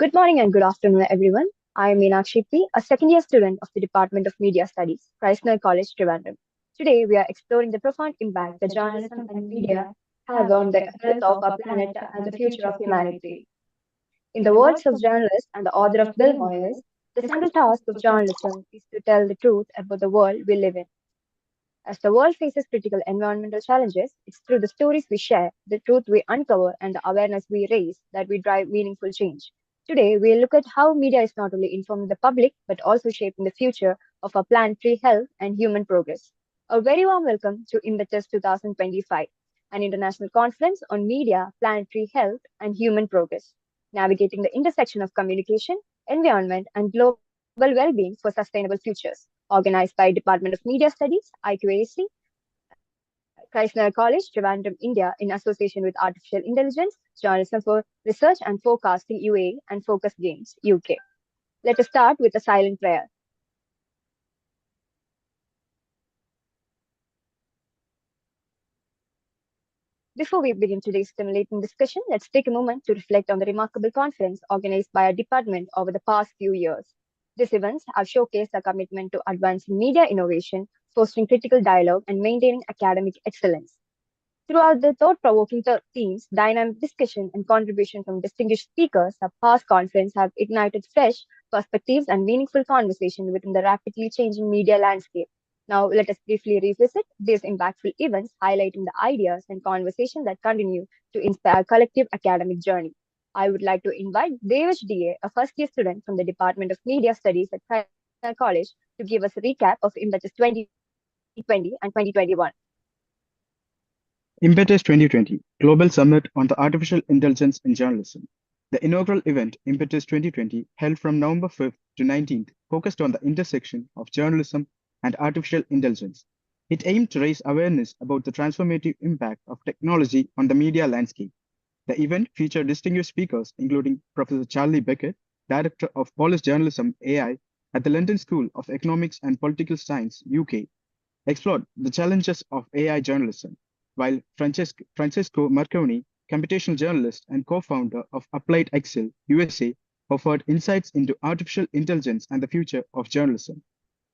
Good morning and good afternoon, everyone. I am Meenakshi P, a second year student of the Department of Media Studies, College, Trivandrum. Today, we are exploring the profound impact that journalism and media have on the health of our planet and the future of humanity. In the words of journalist and the author of Bill Moyers, the central task of journalism is to tell the truth about the world we live in. As the world faces critical environmental challenges, it's through the stories we share, the truth we uncover, and the awareness we raise that we drive meaningful change. Today, we'll look at how media is not only informing the public, but also shaping the future of our planetary health and human progress. A very warm welcome to Int'l 2025, an international conference on media, planetary health, and human progress, navigating the intersection of communication, environment, and global well-being for sustainable futures organized by Department of Media Studies, IQAC, College, Trivandrum, India, in association with Artificial Intelligence, Journalism for Research and Forecasting, UAE, and Focus Games, UK. Let us start with a silent prayer. Before we begin today's stimulating discussion, let's take a moment to reflect on the remarkable conference organized by our department over the past few years. These events have showcased our commitment to advancing media innovation, fostering critical dialogue, and maintaining academic excellence. Throughout the thought-provoking themes, dynamic discussion, and contribution from distinguished speakers, our past conference have ignited fresh perspectives and meaningful conversation within the rapidly changing media landscape. Now, let us briefly revisit these impactful events, highlighting the ideas and conversation that continue to inspire collective academic journey. I would like to invite Devish DA, a first-year student from the Department of Media Studies at Krishna College, to give us a recap of Impetus 2020 and 2021. Impetus 2020 Global Summit on the Artificial Intelligence in Journalism. The inaugural event, Impetus 2020, held from November 5th to 19th, focused on the intersection of journalism and artificial intelligence. It aimed to raise awareness about the transformative impact of technology on the media landscape. The event featured distinguished speakers, including Professor Charlie Beckett, Director of Policy Journalism AI at the London School of Economics and Political Science, UK, explored the challenges of AI journalism, while Francesco Marconi, computational journalist and co-founder of Applied Excel, USA, offered insights into artificial intelligence and the future of journalism.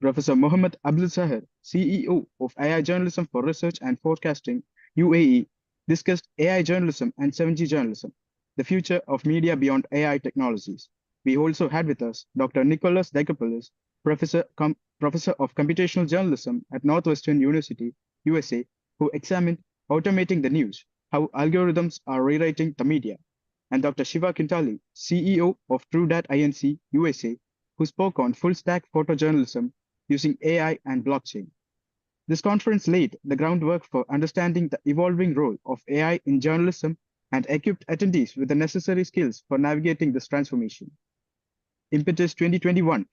Professor Mohammed Abdul Sahar, CEO of AI Journalism for Research and Forecasting, UAE, discussed AI journalism and 7G journalism, the future of media beyond AI technologies. We also had with us Dr. Nicholas Dikopoulos, Professor of Computational Journalism at Northwestern University, USA, who examined automating the news, how algorithms are rewriting the media, and Dr. Shiva Kintali, CEO of TrueDat Inc. USA, who spoke on full-stack photojournalism using AI and blockchain. This conference laid the groundwork for understanding the evolving role of AI in journalism and equipped attendees with the necessary skills for navigating this transformation. Impetus 2021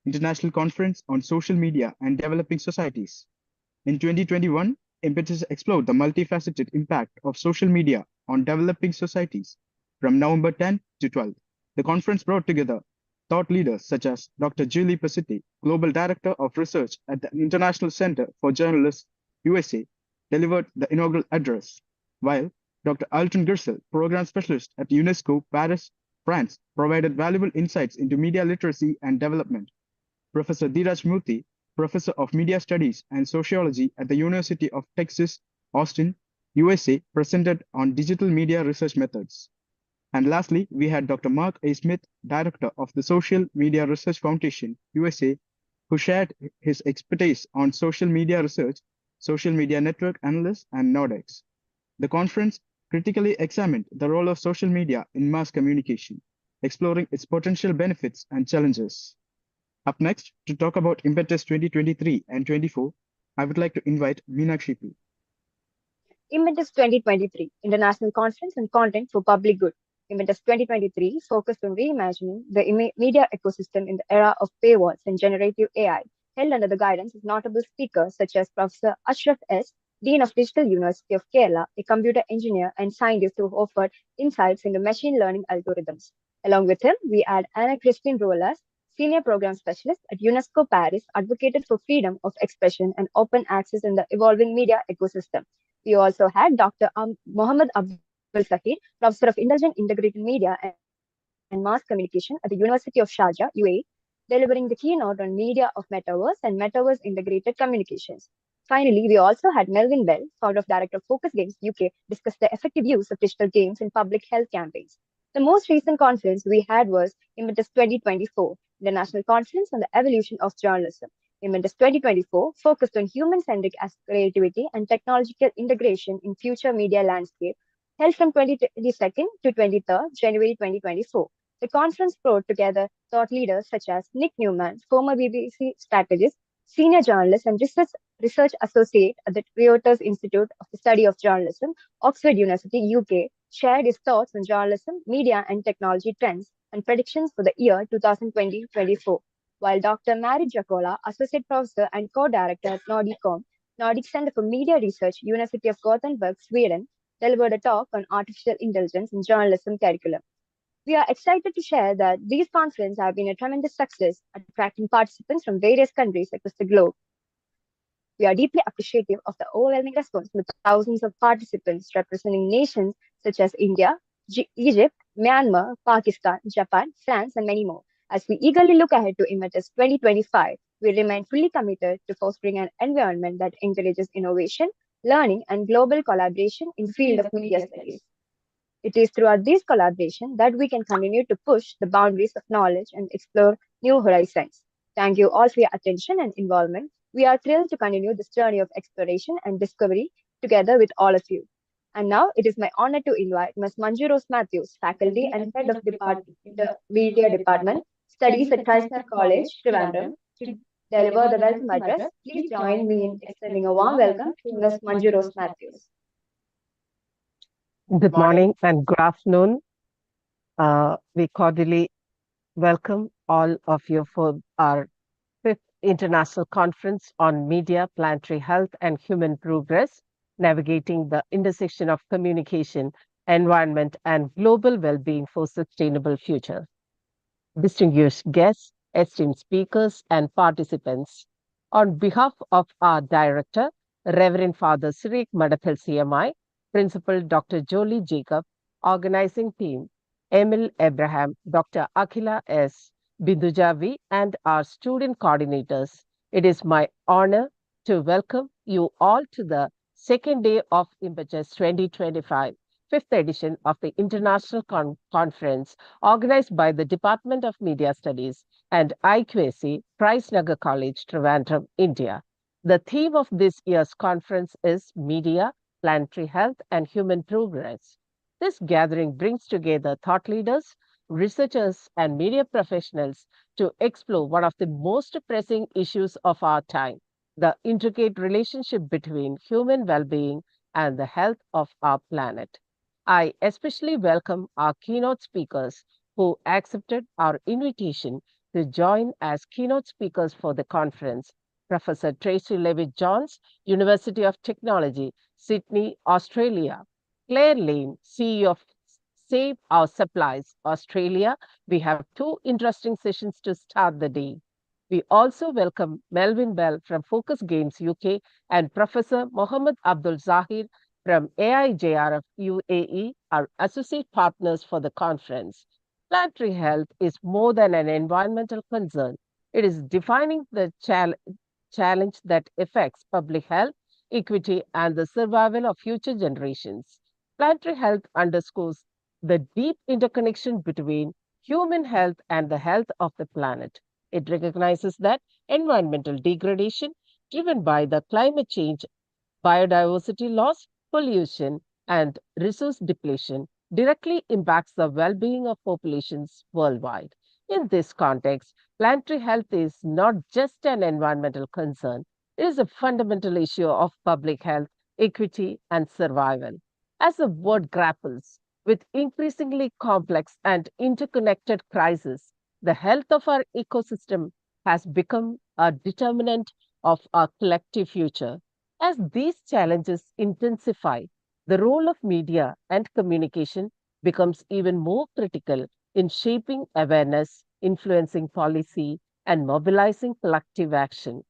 International Conference on Social Media and Developing Societies. In 2021, Impetus explored the multifaceted impact of social media on developing societies. From November 10 to 12, the conference brought together thought leaders such as Dr. Julie Pasitti, Global Director of Research at the International Center for Journalists, USA, delivered the inaugural address, while Dr. Alton Gersel, Program Specialist at UNESCO Paris, France, provided valuable insights into media literacy and development. Professor Dheeraj Murthy, Professor of Media Studies and Sociology at the University of Texas, Austin, USA, presented on digital media research methods. And lastly, we had Dr. Mark A. Smith, Director of the Social Media Research Foundation, USA, who shared his expertise on social media research, social media network analysis, and Nordex. The conference critically examined the role of social media in mass communication, exploring its potential benefits and challenges. Up next, to talk about Impetus 2023 and 24, I would like to invite Meenakshi P. Impetus 2023 International Conference on Content for Public Good. Impetus 2023 focused on reimagining the media ecosystem in the era of paywalls and generative AI, held under the guidance of notable speakers such as Professor Ashraf S., Dean of Digital University of Kerala, a computer engineer and scientist who offered insights into machine learning algorithms. Along with him, we add Anna Christine Rolas, Senior Program Specialist at UNESCO Paris, advocated for freedom of expression and open access in the evolving media ecosystem. We also had Dr. Mohammed Abdul Sahir, Professor of Intelligent Integrated Media and and Mass Communication at the University of Sharjah, UAE, delivering the keynote on media of metaverse and metaverse integrated communications. Finally, we also had Melvin Bell, founder of director of Focus Games UK, discuss the effective use of digital games in public health campaigns. The most recent conference we had was Impetus 2024, International Conference on the Evolution of Journalism. Impetus 2024 focused on human-centric creativity and technological integration in future media landscape, held from 22nd to 23rd January 2024. The conference brought together thought leaders such as Nick Newman, former BBC strategist, senior journalist and research associate at the Reuters Institute of the Study of Journalism, Oxford University, UK, shared his thoughts on journalism, media and technology trends and predictions for the year 2020-24. While Dr. Mary Jacola, associate professor and co-director at Nordicom, Nordic Center for Media Research, University of Gothenburg, Sweden, delivered a talk on artificial intelligence in journalism curriculum. We are excited to share that these conferences have been a tremendous success, attracting participants from various countries across the globe. We are deeply appreciative of the overwhelming response from the thousands of participants representing nations such as India, Egypt, Myanmar, Pakistan, Japan, France, and many more. As we eagerly look ahead to Immetus 2025, we remain fully committed to fostering an environment that encourages innovation, learning, and global collaboration in the field of media studies. It is throughout this collaboration that we can continue to push the boundaries of knowledge and explore new horizons. Thank you all for your attention and involvement. We are thrilled to continue this journey of exploration and discovery together with all of you. And now it is my honor to invite Ms. Manju Rose Matthews, faculty and head of the Media Department, Studies at Christner College, Trivandrum, to deliver the welcome address. Please join me in extending a warm welcome to Ms. Manju Rose Matthews. Good morning and good afternoon. We cordially welcome all of you for our 5th International Conference on Media, Planetary Health and Human Progress, navigating the intersection of communication, environment and global well-being for sustainable future. Distinguished guests, esteemed speakers and participants, on behalf of our Director, Reverend Father Sirik Madathil CMI, Principal Dr. Jolie Jacob, Organizing Team, Emil Abraham, Dr. Akhila S. Bindujavi, and our student coordinators, it is my honor to welcome you all to the second day of Impetus 2025, 5th edition of the International Conference organized by the Department of Media Studies and AIJRF, Nagar College, Trivandrum, India. The theme of this year's conference is Media, Planetary Health and Human Progress. This gathering brings together thought leaders, researchers, and media professionals to explore one of the most pressing issues of our time, the intricate relationship between human well-being and the health of our planet. I especially welcome our keynote speakers who accepted our invitation to join as keynote speakers for the conference. Professor Tracy Levitt-Jones, University of Technology, Sydney, Australia. Claire Lane, CEO of Save Our Supplies, Australia. We have 2 interesting sessions to start the day. We also welcome Melvin Bell from Focus Games UK and Professor Mohammed Abdul Zahir from AIJRF UAE, our associate partners for the conference. Planetary health is more than an environmental concern. It is defining the challenge that affects public health, equity, and the survival of future generations. Planetary health underscores the deep interconnection between human health and the health of the planet. It recognizes that environmental degradation driven by the climate change, biodiversity loss, pollution, and resource depletion directly impacts the well-being of populations worldwide. In this context, planetary health is not just an environmental concern, it is a fundamental issue of public health, equity, and survival. As the world grapples with increasingly complex and interconnected crises, the health of our ecosystem has become a determinant of our collective future. As these challenges intensify, the role of media and communication becomes even more critical in shaping awareness, influencing policy, and mobilizing collective action.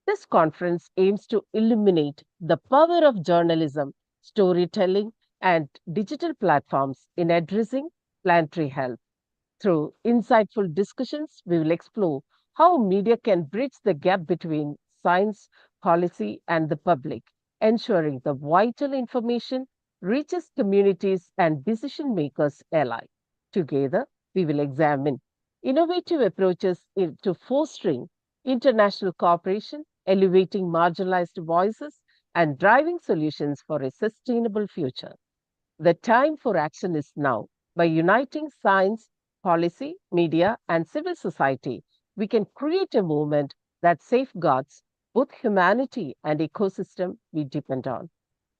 This conference aims to illuminate the power of journalism, storytelling, and digital platforms in addressing planetary health. Through insightful discussions, we will explore how media can bridge the gap between science, policy, and the public, ensuring the vital information reaches communities and decision makers alike. Together, we will examine innovative approaches to fostering international cooperation, elevating marginalized voices, and driving solutions for a sustainable future. The time for action is now. By uniting science, policy, media, and civil society, we can create a movement that safeguards both humanity and ecosystem we depend on.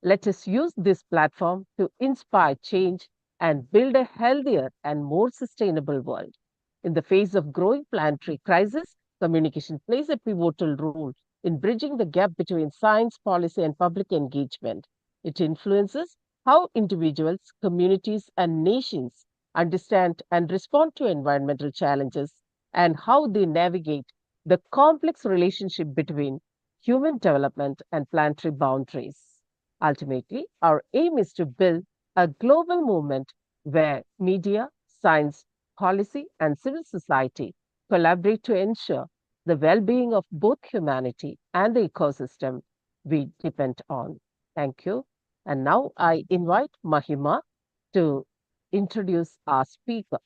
Let us use this platform to inspire change and build a healthier and more sustainable world. In the face of growing planetary crisis, communication plays a pivotal role in bridging the gap between science, policy, and public engagement. It influences how individuals, communities, and nations understand and respond to environmental challenges and how they navigate the complex relationship between human development and planetary boundaries. Ultimately, our aim is to build a global movement where media, science, policy, and civil society collaborate to ensure the well being of both humanity and the ecosystem we depend on. Thank you. And now I invite Mahima to introduce our speaker.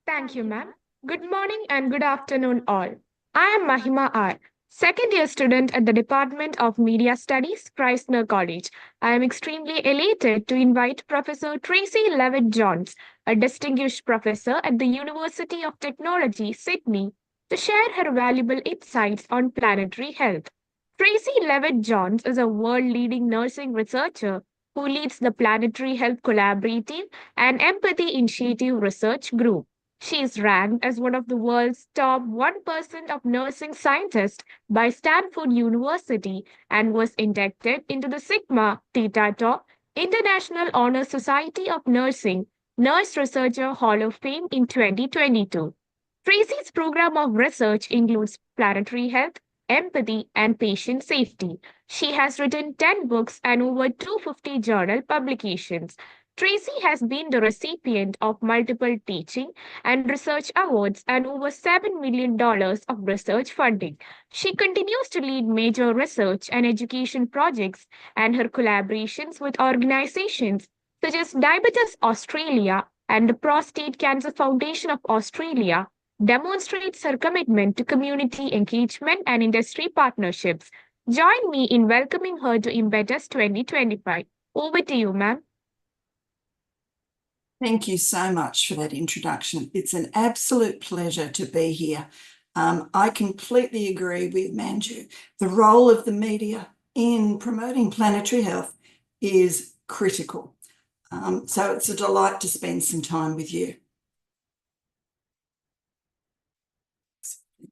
Thank you, ma'am. Good morning and good afternoon, all. I am Mahima R., second year student at the Department of Media Studies, Chrysler College. I am extremely elated to invite Professor Tracy Levitt-Jones, a distinguished professor at the University of Technology, Sydney, to share her valuable insights on planetary health. Tracy Levitt-Jones is a world-leading nursing researcher who leads the Planetary Health Collaborative and Empathy Initiative Research Group. She is ranked as one of the world's top 1% of nursing scientists by Stanford University and was inducted into the Sigma Theta Tau International Honor Society of Nursing Nurse Researcher Hall of Fame in 2022. Tracy's program of research includes planetary health, empathy, and patient safety. She has written 10 books and over 250 journal publications. Tracy has been the recipient of multiple teaching and research awards and over $7 million of research funding. She continues to lead major research and education projects, and her collaborations with organizations such as Diabetes Australia and the Prostate Cancer Foundation of Australia demonstrates her commitment to community engagement and industry partnerships. Join me in welcoming her to Impetus 2025. Over to you, ma'am. Thank you so much for that introduction. It's an absolute pleasure to be here. I completely agree with Manju. The role of the media in promoting planetary health is critical. So it's a delight to spend some time with you.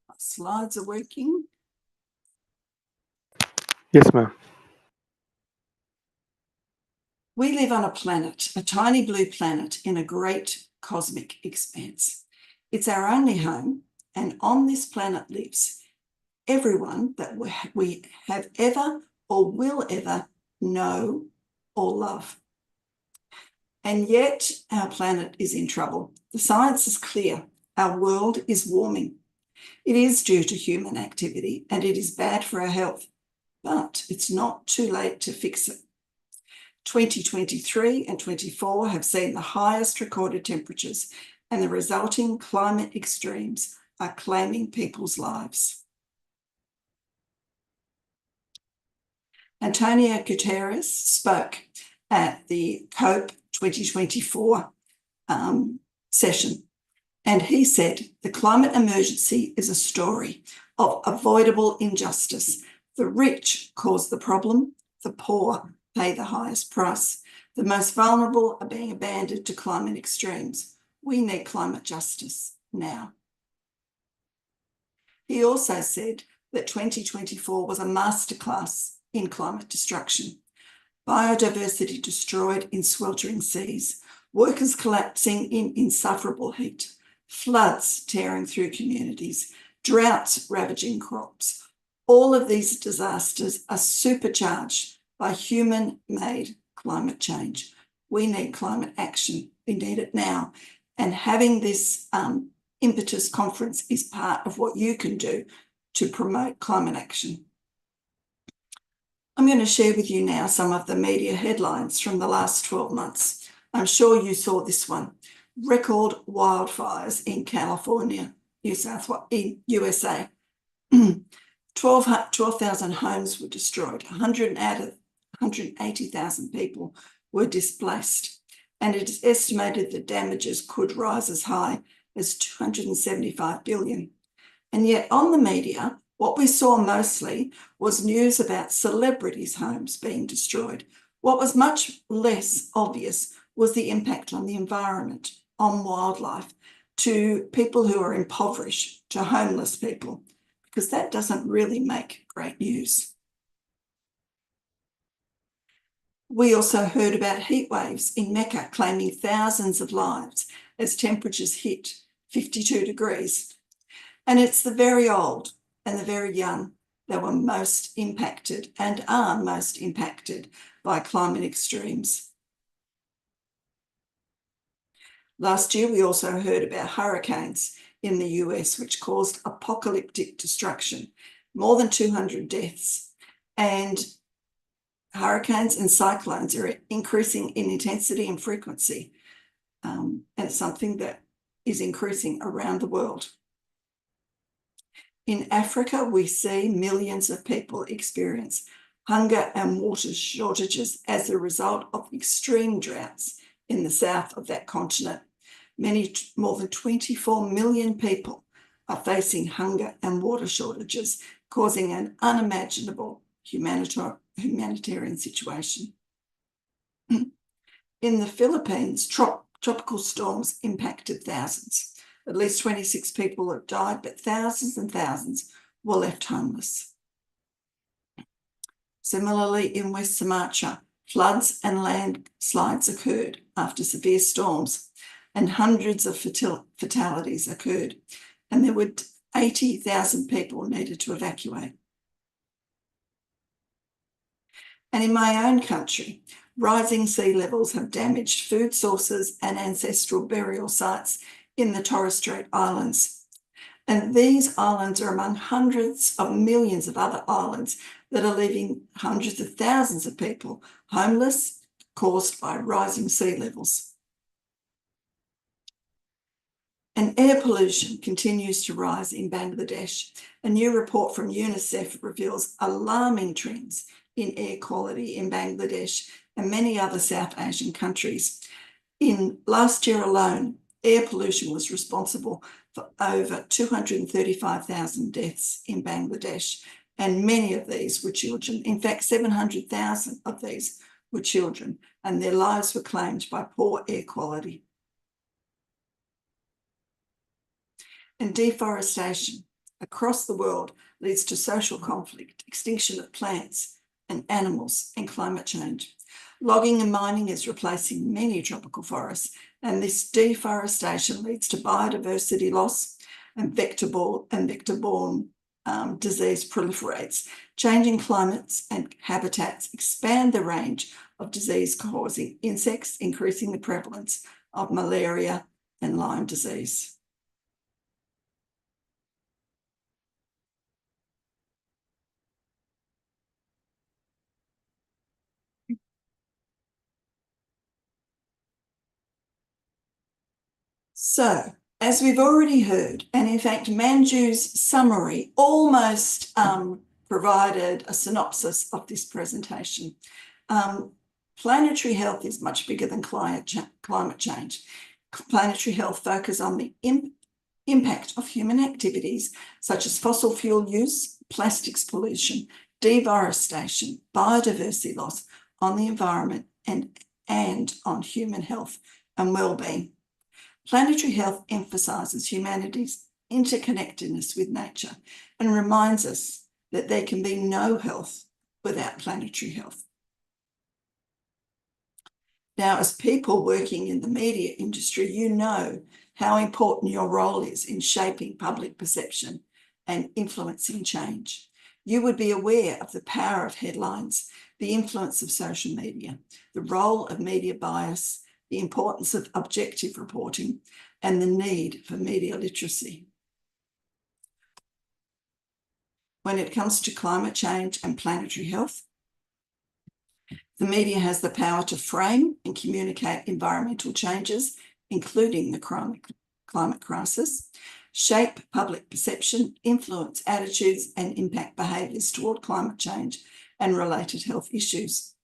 My slides are working. Yes, ma'am. We live on a planet, a tiny blue planet in a great cosmic expanse. It's our only home, and on this planet lives everyone that we have ever or will ever know or love. And yet our planet is in trouble. The science is clear. Our world is warming. It is due to human activity, and it is bad for our health, but it's not too late to fix it. 2023 and 24 have seen the highest recorded temperatures, and the resulting climate extremes are claiming people's lives. Antonio Guterres spoke at the COP 2024 session, and he said, "The climate emergency is a story of avoidable injustice. The rich cause the problem, the poor pay the highest price. The most vulnerable are being abandoned to climate extremes. We need climate justice now." He also said that 2024 was a masterclass in climate destruction. Biodiversity destroyed in sweltering seas, workers collapsing in insufferable heat, floods tearing through communities, droughts ravaging crops. All of these disasters are supercharged by human-made climate change. We need climate action. We need it now. And having this impetus conference is part of what you can do to promote climate action. I'm going to share with you now some of the media headlines from the last 12 months. I'm sure you saw this one. Record wildfires in California, in USA. 12,000 homes were destroyed. 180,000 people were displaced. And it is estimated that damages could rise as high as $275 billion. And yet on the media, what we saw mostly was news about celebrities' homes being destroyed. What was much less obvious was the impact on the environment, on wildlife, to people who are impoverished, to homeless people, because that doesn't really make great news. We also heard about heat waves in Mecca claiming thousands of lives as temperatures hit 52 degrees. And it's the very old and the very young that were most impacted and are most impacted by climate extremes. Last year, we also heard about hurricanes in the US, which caused apocalyptic destruction, more than 200 deaths. And hurricanes and cyclones are increasing in intensity and frequency. And it's something that is increasing around the world. In Africa, we see millions of people experience hunger and water shortages as a result of extreme droughts in the south of that continent. More than 24 million people are facing hunger and water shortages, causing an unimaginable humanitarian situation. In the Philippines, tropical storms impacted thousands. At least 26 people have died, but thousands and thousands were left homeless. Similarly, in West Sumatra, floods and landslides occurred after severe storms, and hundreds of fatalities occurred, and there were 80,000 people needed to evacuate. And in my own country, rising sea levels have damaged food sources and ancestral burial sites in the Torres Strait Islands. And these islands are among hundreds of millions of other islands that are leaving hundreds of thousands of people homeless, caused by rising sea levels. And air pollution continues to rise in Bangladesh. A new report from UNICEF reveals alarming trends in air quality in Bangladesh and many other South Asian countries. In last year alone, air pollution was responsible for over 235,000 deaths in Bangladesh, and many of these were children. In fact, 700,000 of these were children, and their lives were claimed by poor air quality. And deforestation across the world leads to social conflict, extinction of plants and animals, and climate change. Logging and mining is replacing many tropical forests, and this deforestation leads to biodiversity loss, and vector-borne disease proliferates. Changing climates and habitats expand the range of disease-causing insects, increasing the prevalence of malaria and Lyme disease. So, as we've already heard, and in fact, Manju's summary almost provided a synopsis of this presentation. Planetary health is much bigger than climate change. Planetary health focuses on the impact of human activities such as fossil fuel use, plastics pollution, deforestation, biodiversity loss on the environment and on human health and well-being. Planetary health emphasises humanity's interconnectedness with nature and reminds us that there can be no health without planetary health. Now, as people working in the media industry, you know how important your role is in shaping public perception and influencing change. You would be aware of the power of headlines the influence of social media, the role of media bias, the importance of objective reporting, and the need for media literacy. When it comes to climate change and planetary health, the media has the power to frame and communicate environmental changes, including the climate crisis, shape public perception, influence attitudes, and impact behaviours toward climate change and related health issues.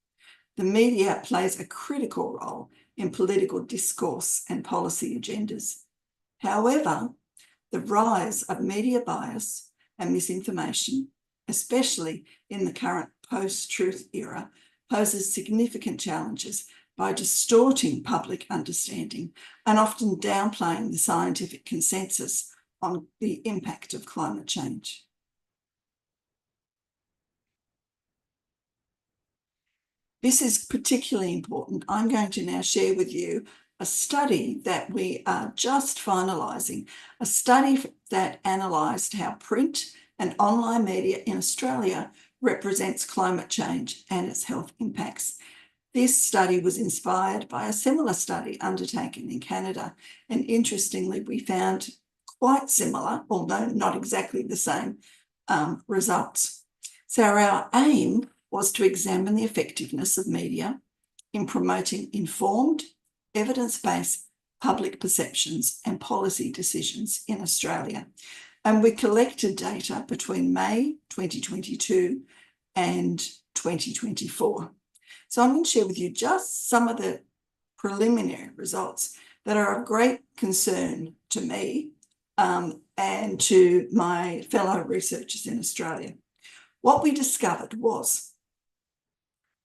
The media plays a critical role in political discourse and policy agendas. However, the rise of media bias and misinformation, especially in the current post-truth era, poses significant challenges by distorting public understanding and often downplaying the scientific consensus on the impact of climate change. This is particularly important. I'm going to now share with you a study that we are just finalising, a study that analysed how print and online media in Australia represents climate change and its health impacts. This study was inspired by a similar study undertaken in Canada, and interestingly, we found quite similar, although not exactly the same, results. So our aim was to examine the effectiveness of media in promoting informed, evidence-based public perceptions and policy decisions in Australia. And we collected data between May 2022 and 2024. So I'm going to share with you just some of the preliminary results that are of great concern to me and to my fellow researchers in Australia. What we discovered was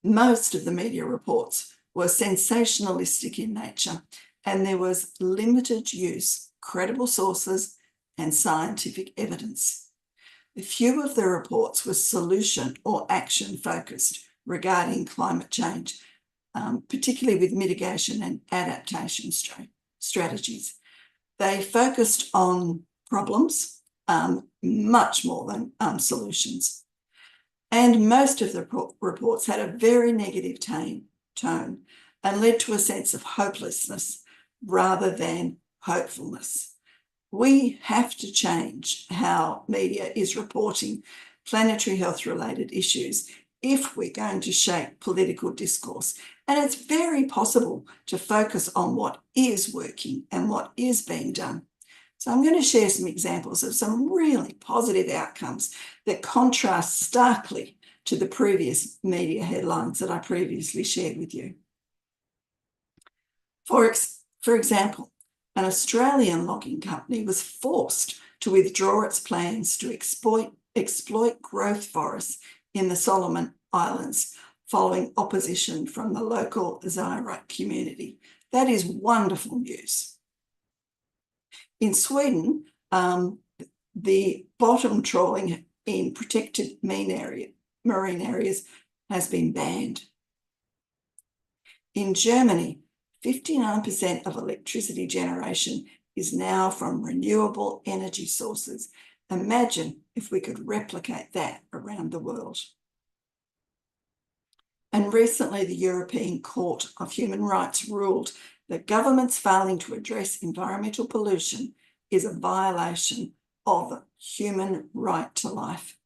most of the media reports were sensationalistic in nature, and there was limited use of credible sources and scientific evidence. A few of the reports were solution or action focused regarding climate change, particularly with mitigation and adaptation strategies. They focused on problems much more than solutions. And most of the reports had a very negative tone and led to a sense of hopelessness rather than hopefulness. We have to change how media is reporting planetary health related issues if we're going to shape political discourse. And it's very possible to focus on what is working and what is being done. So I'm going to share some examples of some really positive outcomes that contrast starkly to the previous media headlines that I previously shared with you. For example, an Australian logging company was forced to withdraw its plans to exploit growth forests in the Solomon Islands following opposition from the local AIJRF community. That is wonderful news. In Sweden, the bottom trawling in protected marine areas has been banned. In Germany, 59% of electricity generation is now from renewable energy sources. Imagine if we could replicate that around the world. And recently, the European Court of Human Rights ruled that governments failing to address environmental pollution is a violation of the human right to life.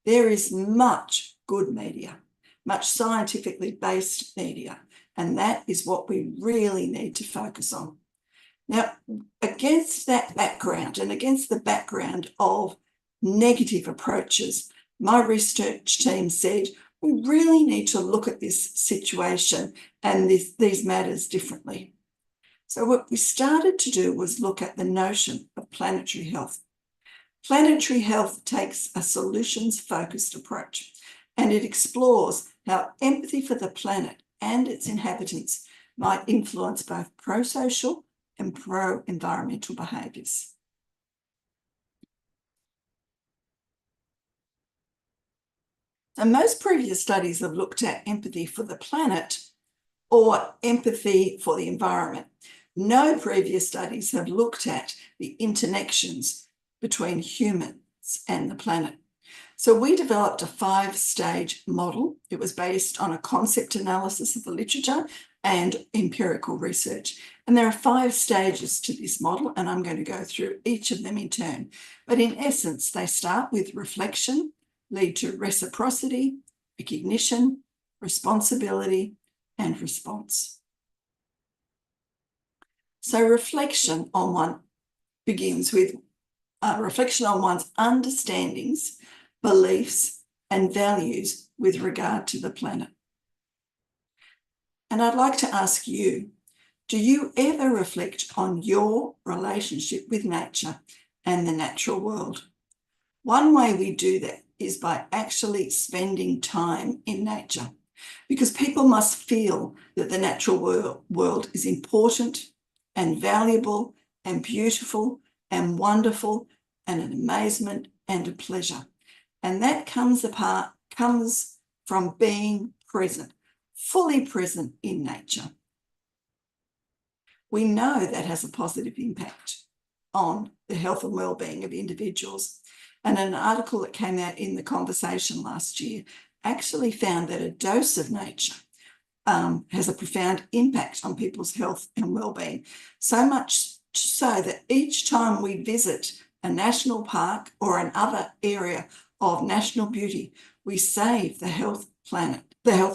There is much good media, much scientifically based media, and that is what we really need to focus on. Now, against that background and against the background of negative approaches, my research team said, we really need to look at this situation and these matters differently. So what we started to do was look at the notion of planetary health. Planetary health takes a solutions-focused approach, and it explores how empathy for the planet and its inhabitants might influence both pro-social and pro-environmental behaviours. So most previous studies have looked at empathy for the planet or empathy for the environment. No previous studies have looked at the interconnections between humans and the planet. So we developed a 5-stage model. It was based on a concept analysis of the literature and empirical research. And there are 5 stages to this model, and I'm going to go through each of them in turn. But in essence, they start with reflection, lead to reciprocity, recognition, responsibility, and response. So reflection on one begins with reflection on one's understandings, beliefs, and values with regard to the planet. And I'd like to ask you, do you ever reflect on your relationship with nature and the natural world? One way we do that is by actually spending time in nature, because people must feel that the natural world is important and valuable and beautiful and wonderful and an amazement and a pleasure. And that comes from being present, fully present in nature. We know that has a positive impact on the health and well-being of individuals. And an article that came out in The Conversation last year actually found that a dose of nature has a profound impact on people's health and well-being. So much so that each time we visit a national park or another area of national beauty, we save the health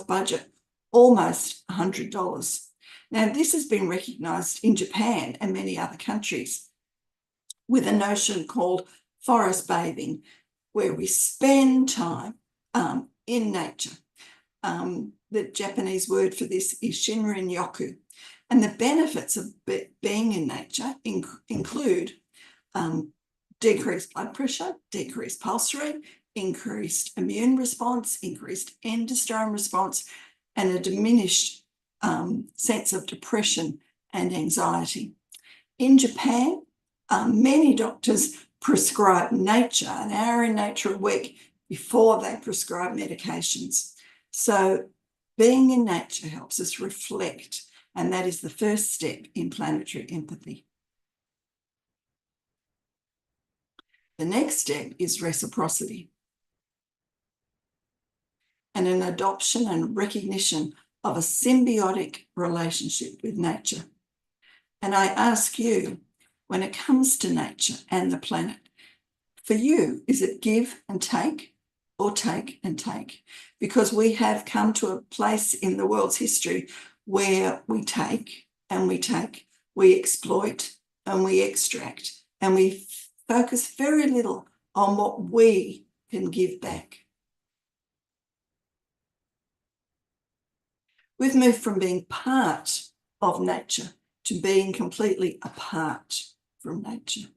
budget almost $100. Now, this has been recognised in Japan and many other countries with a notion called forest bathing, where we spend time in nature. The Japanese word for this is shinrin-yoku. And the benefits of being in nature include decreased blood pressure, decreased pulse rate, increased immune response, increased endosperm response, and a diminished sense of depression and anxiety. In Japan, many doctors prescribe nature, an hour in nature a week, before they prescribe medications. So being in nature helps us reflect, and that is the first step in planetary empathy. The next step is reciprocity, and an adoption and recognition of a symbiotic relationship with nature. And I ask you, when it comes to nature and the planet, for you, is it give and take or take and take? Because we have come to a place in the world's history where we take and we take, we exploit and we extract, and we focus very little on what we can give back. We've moved from being part of nature to being completely apart from nature.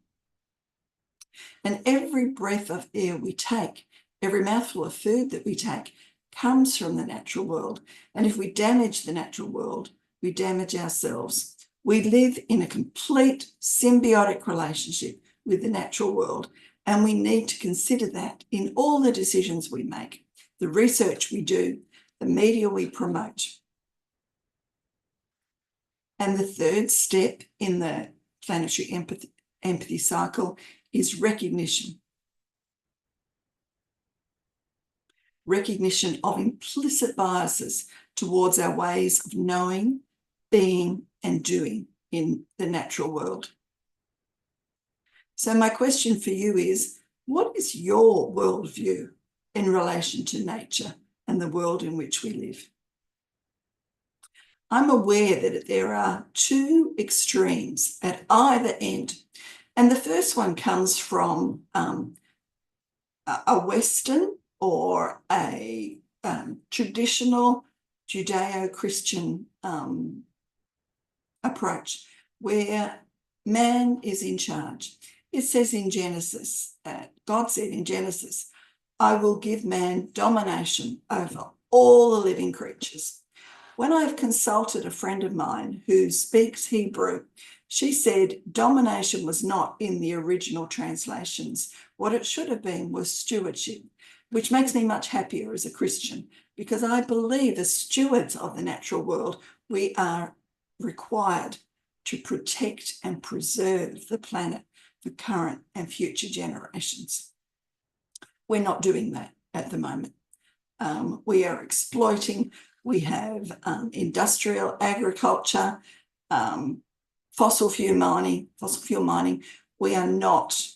And every breath of air we take, every mouthful of food that we take, comes from the natural world. And if we damage the natural world, we damage ourselves. We live in a complete symbiotic relationship with the natural world, and we need to consider that in all the decisions we make, the research we do, the media we promote. And the third step in the planetary empathy cycle is recognition. Recognition of implicit biases towards our ways of knowing, being, and doing in the natural world. So my question for you is, what is your worldview in relation to nature and the world in which we live? I'm aware that there are two extremes at either end. And the first one comes from a Western or a traditional Judeo-Christian approach, where man is in charge. It says in Genesis, God said in Genesis, I will give man domination over all the living creatures. When I've consulted a friend of mine who speaks Hebrew, she said domination was not in the original translations. What it should have been was stewardship, which makes me much happier as a Christian, because I believe as stewards of the natural world, we are required to protect and preserve the planet for current and future generations. We're not doing that at the moment. We are exploiting. We have industrial agriculture, fossil fuel mining. We are not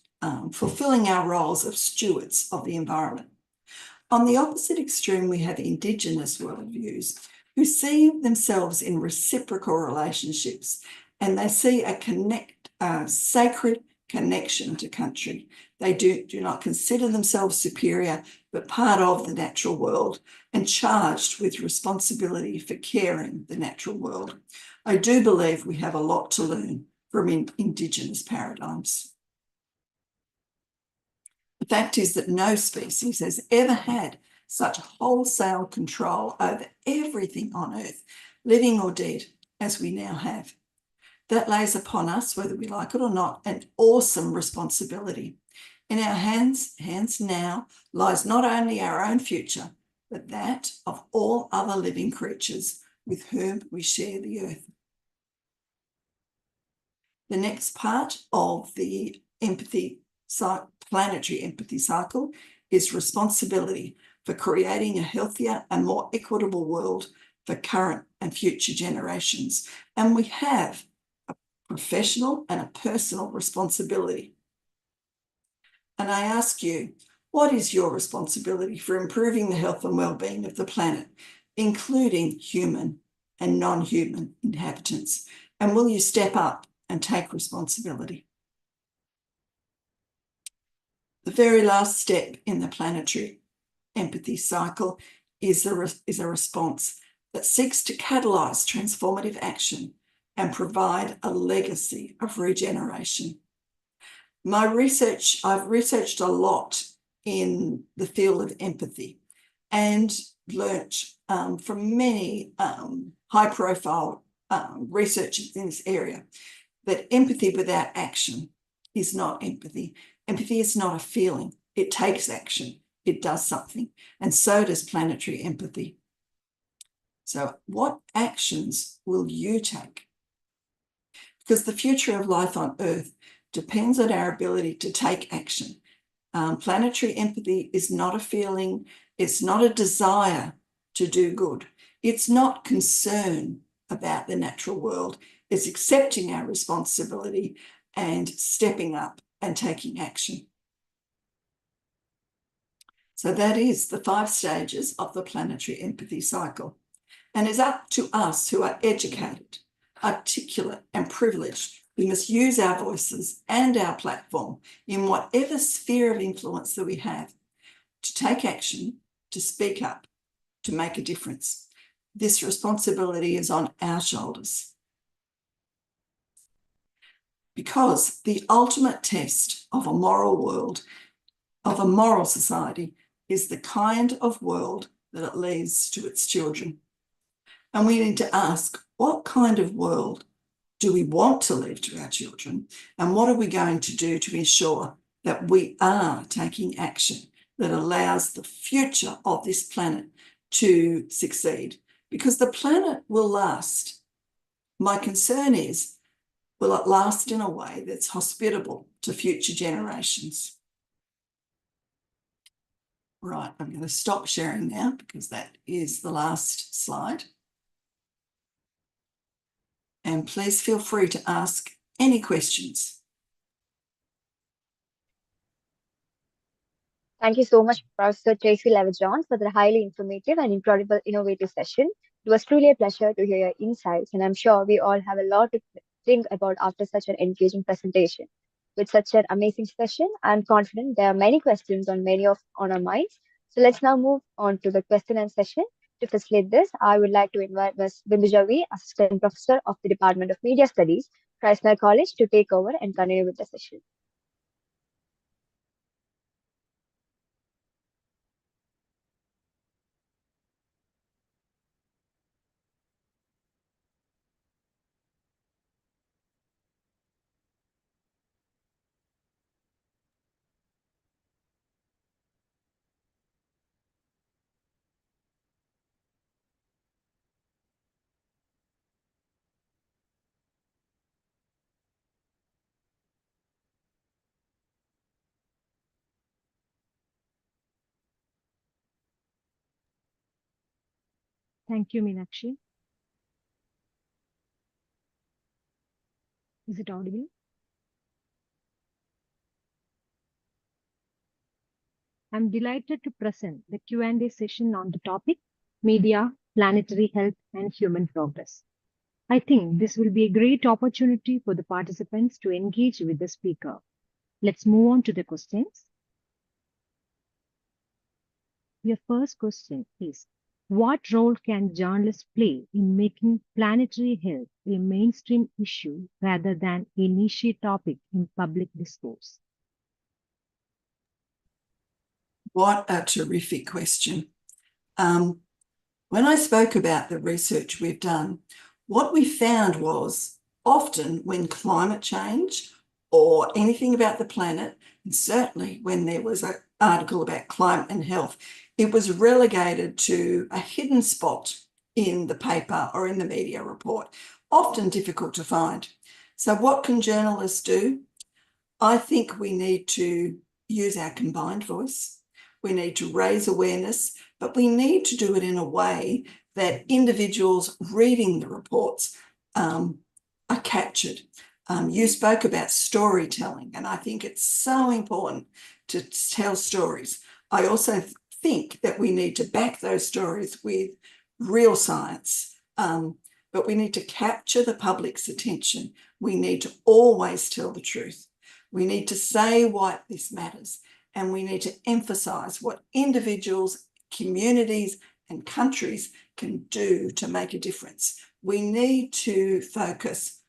fulfilling our roles of stewards of the environment. On the opposite extreme, we have Indigenous worldviews who see themselves in reciprocal relationships, and they see a sacred connection to country. They do not consider themselves superior, but part of the natural world and charged with responsibility for caring the natural world. I do believe we have a lot to learn from Indigenous paradigms. The fact is that no species has ever had such wholesale control over everything on Earth, living or dead, as we now have. That lays upon us, whether we like it or not, an awesome responsibility. In our hands now lies not only our own future, but that of all other living creatures with whom we share the Earth. The next part of the planetary empathy cycle is responsibility for creating a healthier and more equitable world for current and future generations. And we have a professional and a personal responsibility. And I ask you, what is your responsibility for improving the health and well-being of the planet, including human and non-human inhabitants? And will you step up and take responsibility? The very last step in the planetary empathy cycle is a response that seeks to catalyse transformative action and provide a legacy of regeneration. I've researched a lot in the field of empathy and learnt from many high-profile researchers in this area that empathy without action is not empathy. Empathy is not a feeling. It takes action. It does something. And so does planetary empathy. So what actions will you take? Because the future of life on Earth depends on our ability to take action. Planetary empathy is not a feeling. It's not a desire to do good. It's not concern about the natural world. It's accepting our responsibility and stepping up and taking action. So that is the 5 stages of the planetary empathy cycle. And it's up to us who are educated, articulate and privileged. We must use our voices and our platform in whatever sphere of influence that we have to take action, to speak up, to make a difference. This responsibility is on our shoulders. Because the ultimate test of a moral world, of a moral society, is the kind of world that it leaves to its children. And we need to ask, what kind of world do we want to leave to our children? And what are we going to do to ensure that we are taking action that allows the future of this planet to succeed? Because the planet will last. My concern is, will it last in a way that's hospitable to future generations? Right, I'm going to stop sharing now because that is the last slide. And please feel free to ask any questions. Thank you so much, Professor Tracy Lever-Jones, for the highly informative and incredible innovative session. It was truly a pleasure to hear your insights, and I'm sure we all have a lot to think about after such an engaging presentation. With such an amazing session, I'm confident there are many questions on our minds. So let's now move on to the question and session. To facilitate this, I would like to invite Ms. Bindu Javi, Assistant Professor of the Department of Media Studies, Chrysler College, to take over and continue with the session. Thank you, Meenakshi. Is it audible? I'm delighted to present the Q&A session on the topic Media, Planetary Health and Human Progress. I think this will be a great opportunity for the participants to engage with the speaker. Let's move on to the questions. Your first question is, what role can journalists play in making planetary health a mainstream issue rather than a niche topic in public discourse? What a terrific question. When I spoke about the research we've done, what we found was often when climate change or anything about the planet, and certainly when there was an article about climate and health, it was relegated to a hidden spot in the paper or in the media report, often difficult to find. So what can journalists do? I think we need to use our combined voice. We need to raise awareness, but we need to do it in a way that individuals reading the reports are captured. You spoke about storytelling, and I think it's so important to tell stories. I also think that we need to back those stories with real science, but we need to capture the public's attention. We need to always tell the truth. We need to say why this matters, and we need to emphasise what individuals, communities and countries can do to make a difference. We need to focus,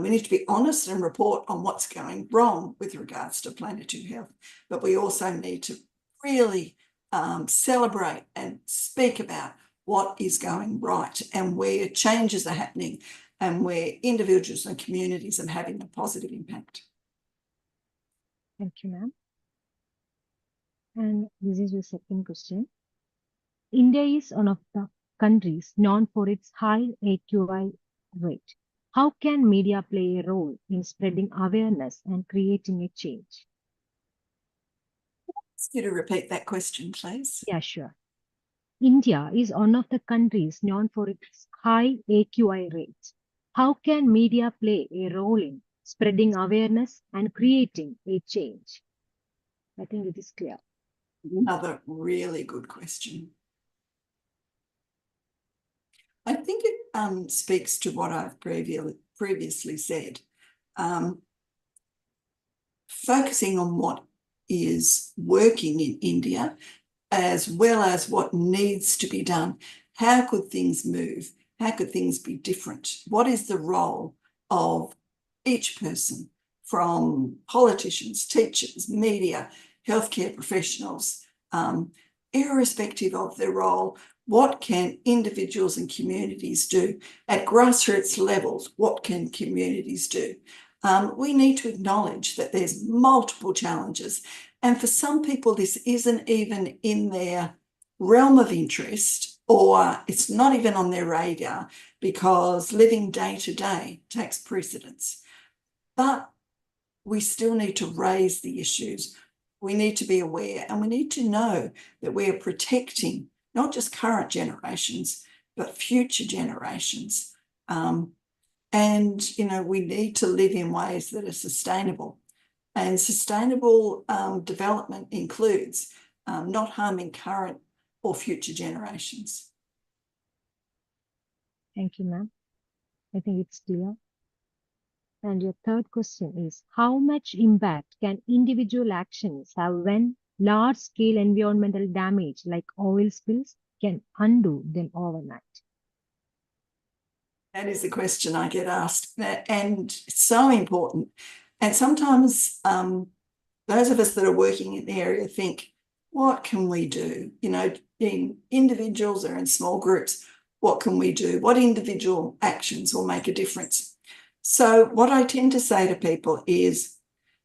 we need to be honest and report on what's going wrong with regards to planetary health, but we also need to really celebrate and speak about what is going right and where changes are happening and where individuals and communities are having a positive impact. Thank you, ma'am. And this is your second question. India is one of the countries known for its high AQI rate. How can media play a role in spreading awareness and creating a change? Ask you to repeat that question, please. Yeah, sure. India is one of the countries known for its high AQI rates. How can media play a role in spreading awareness and creating a change? I think it is clear. Another really good question. I think it speaks to what I've previously said. Focusing on what is working in India, as well as what needs to be done. How could things move? How could things be different? What is the role of each person, from politicians, teachers, media, healthcare professionals, irrespective of their role? What can individuals and communities do? At grassroots levels, what can communities do? We need to acknowledge that there's multiple challenges, and for some people this isn't even in their realm of interest, or it's not even on their radar because living day to day takes precedence. But we still need to raise the issues. We need to be aware, and we need to know that we are protecting not just current generations, but future generations. And, you know, we need to live in ways that are sustainable. And sustainable development includes not harming current or future generations. Thank you, ma'am. I think it's clear. And your third question is, how much impact can individual actions have when large-scale environmental damage like oil spills can undo them overnight? That is the question I get asked, and it's so important. And sometimes those of us that are working in the area think, what can we do? You know, in individuals or in small groups, what can we do? What individual actions will make a difference? So what I tend to say to people is,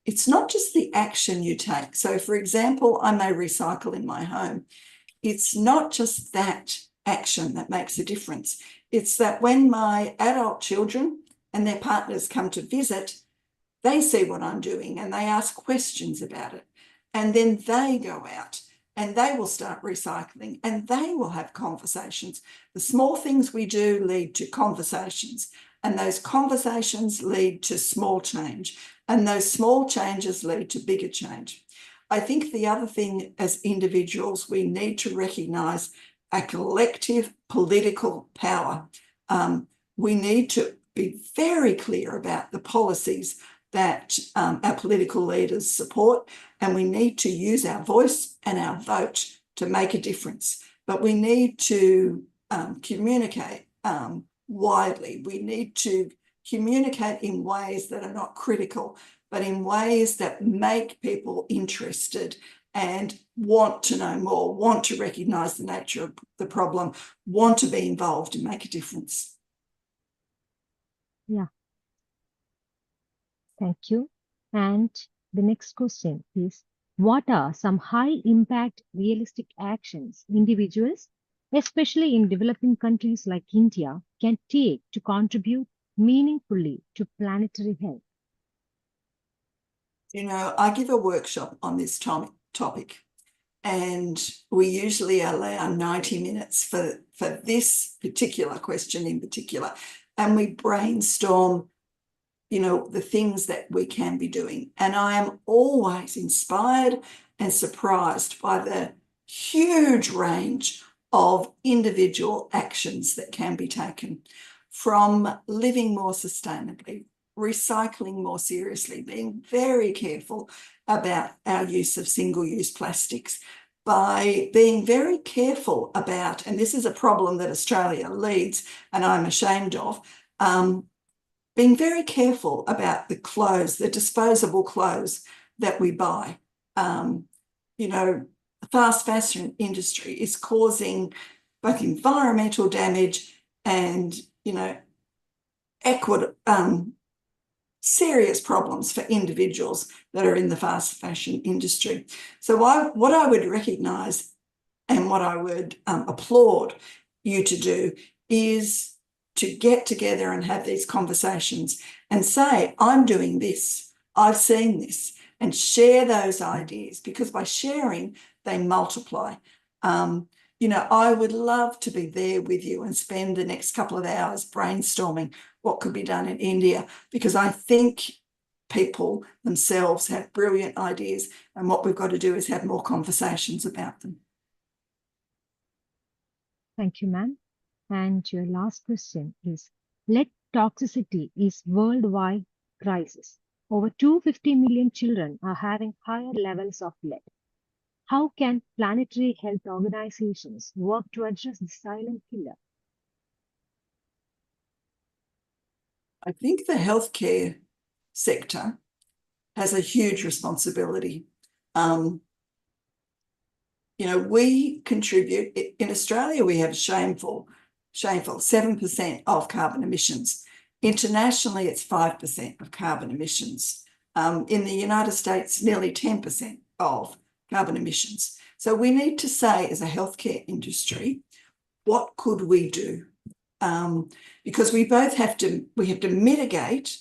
it's not just the action you take. So for example, I may recycle in my home. It's not just that action that makes a difference. It's that when my adult children and their partners come to visit, they see what I'm doing and they ask questions about it. And then they go out and they will start recycling, and they will have conversations. The small things we do lead to conversations, and those conversations lead to small change, and those small changes lead to bigger change. I think the other thing as individuals, we need to recognise a collective political power. We need to be very clear about the policies that our political leaders support, and we need to use our voice and our vote to make a difference. But we need to communicate widely. We need to communicate in ways that are not critical, but in ways that make people interested and want to know more, want to recognise the nature of the problem, want to be involved and make a difference. Yeah. Thank you. And the next question is, what are some high impact realistic actions individuals, especially in developing countries like India, can take to contribute meaningfully to planetary health? You know, I give a workshop on this topic, and we usually allow 90 minutes for this particular question in particular, and we brainstorm, you know, the things that we can be doing. And I am always inspired and surprised by the huge range of individual actions that can be taken, from living more sustainably, recycling more seriously, being very careful about our use of single-use plastics, by being very careful about, and this is a problem that Australia leads and I'm ashamed of, being very careful about the clothes, the disposable clothes that we buy. You know, the fast fashion industry is causing both environmental damage and, you know, serious problems for individuals that are in the fast fashion industry. So what I would recognise and what I would applaud you to do is to get together and have these conversations and say, I'm doing this, I've seen this, and share those ideas, because by sharing, they multiply. You know, I would love to be there with you and spend the next couple of hours brainstorming what could be done in India, because I think people themselves have brilliant ideas, and what we've got to do is have more conversations about them. Thank you, ma'am. And your last question is, lead toxicity is worldwide crisis. Over 250 million children are having higher levels of lead. How can planetary health organizations work to address the silent killer? I think the healthcare sector has a huge responsibility. You know, we contribute, in Australia, we have shameful 7% of carbon emissions. Internationally, it's 5% of carbon emissions. In the United States, nearly 10% of carbon emissions. So we need to say, as a healthcare industry, what could we do? Because we both have to mitigate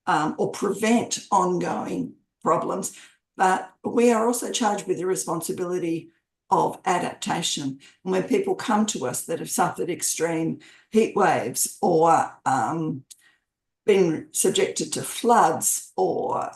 or prevent ongoing problems, but we are also charged with the responsibility of adaptation. And when people come to us that have suffered extreme heat waves or been subjected to floods or